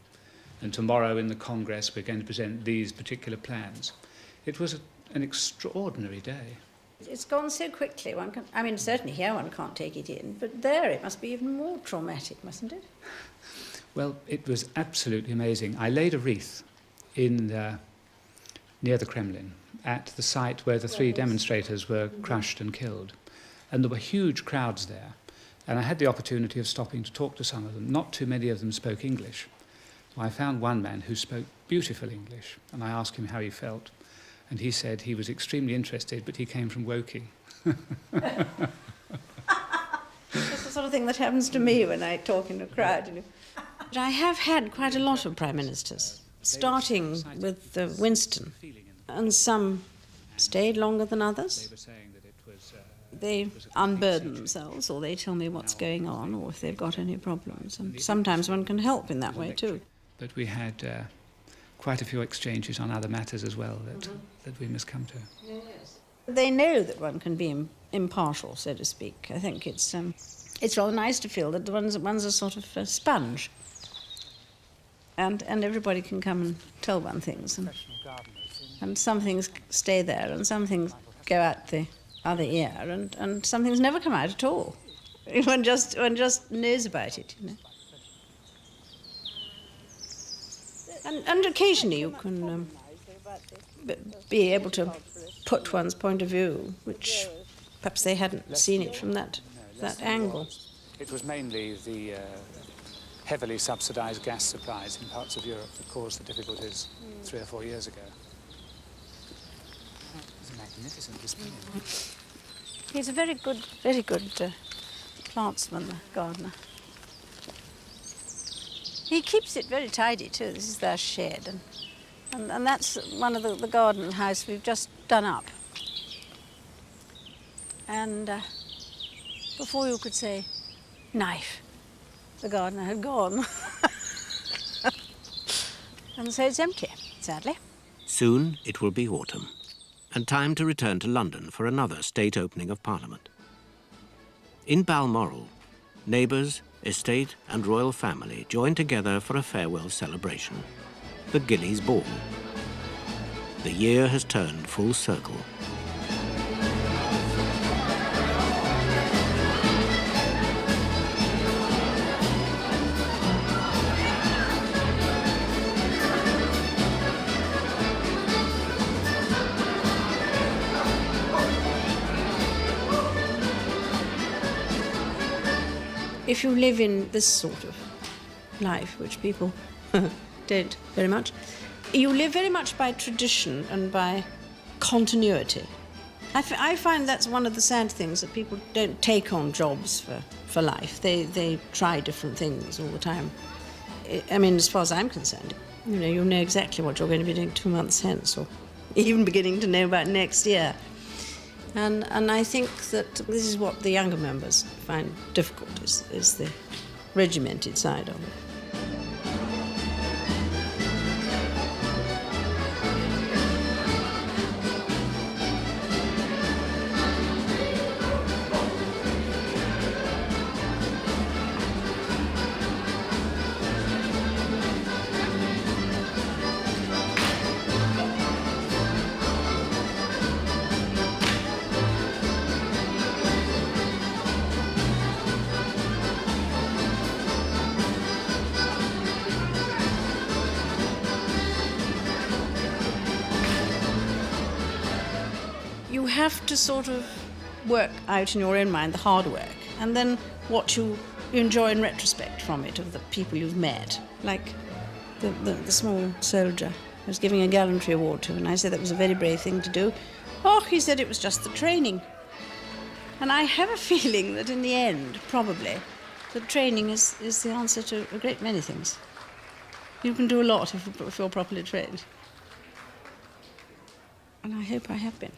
And tomorrow in the Congress we're going to present these particular plans. It was an extraordinary day. It's gone so quickly. Certainly here one can't take it in, but there it must be even more traumatic, mustn't it? Well, it was absolutely amazing. I laid a wreath near the Kremlin, at the site where the 3 demonstrators were crushed and killed. And there were huge crowds there. And I had the opportunity of stopping to talk to some of them. Not too many of them spoke English. I found one man who spoke beautiful English, and I asked him how he felt. And he said he was extremely interested, but he came from Woking. That's the sort of thing that happens to me when I talk in a crowd. You know. But I have had quite a lot of Prime Ministers starting with Winston, and some stayed longer than others. They unburden themselves, or they tell me what's going on, or if they've got any problems. And sometimes one can help in that way too. But we had quite a few exchanges on other matters as well that we must come to. Yes. They know that one can be impartial, so to speak. I think it's rather nice to feel that one's a sort of a sponge, and everybody can come and tell one things, and some things stay there, and some things go out the other ear, and some things never come out at all. One just knows about it, you know. And occasionally you can be able to put one's point of view, which perhaps they hadn't seen it from that angle. It was mainly the heavily subsidised gas supplies in parts of Europe that caused the difficulties 3 or 4 years ago. It's a magnificent display. He's a very good plantsman, the gardener. He keeps it very tidy too. This is their shed, and that's one of the garden house we've just done up. And before you could say knife, the gardener had gone. And so it's empty, sadly. Soon it will be autumn, and time to return to London for another state opening of Parliament. In Balmoral, neighbours, estate and royal family join together for a farewell celebration, the Gillies Ball. The year has turned full circle. If you live in this sort of life, which people don't very much, you live very much by tradition and by continuity. I find that's one of the sad things, that people don't take on jobs for life. They try different things all the time. I mean, as far as I'm concerned, you'll know exactly what you're going to be doing 2 months hence, or even beginning to know about next year. And I think that this is what the younger members find difficult, is the regimented side of it. You have to sort of work out in your own mind the hard work, and then what you enjoy in retrospect from it, of the people you've met. Like the small soldier I was giving a gallantry award to, and I said that was a very brave thing to do. Oh, he said it was just the training. And I have a feeling that in the end, probably, the training is the answer to a great many things. You can do a lot if you're properly trained. And I hope I have been.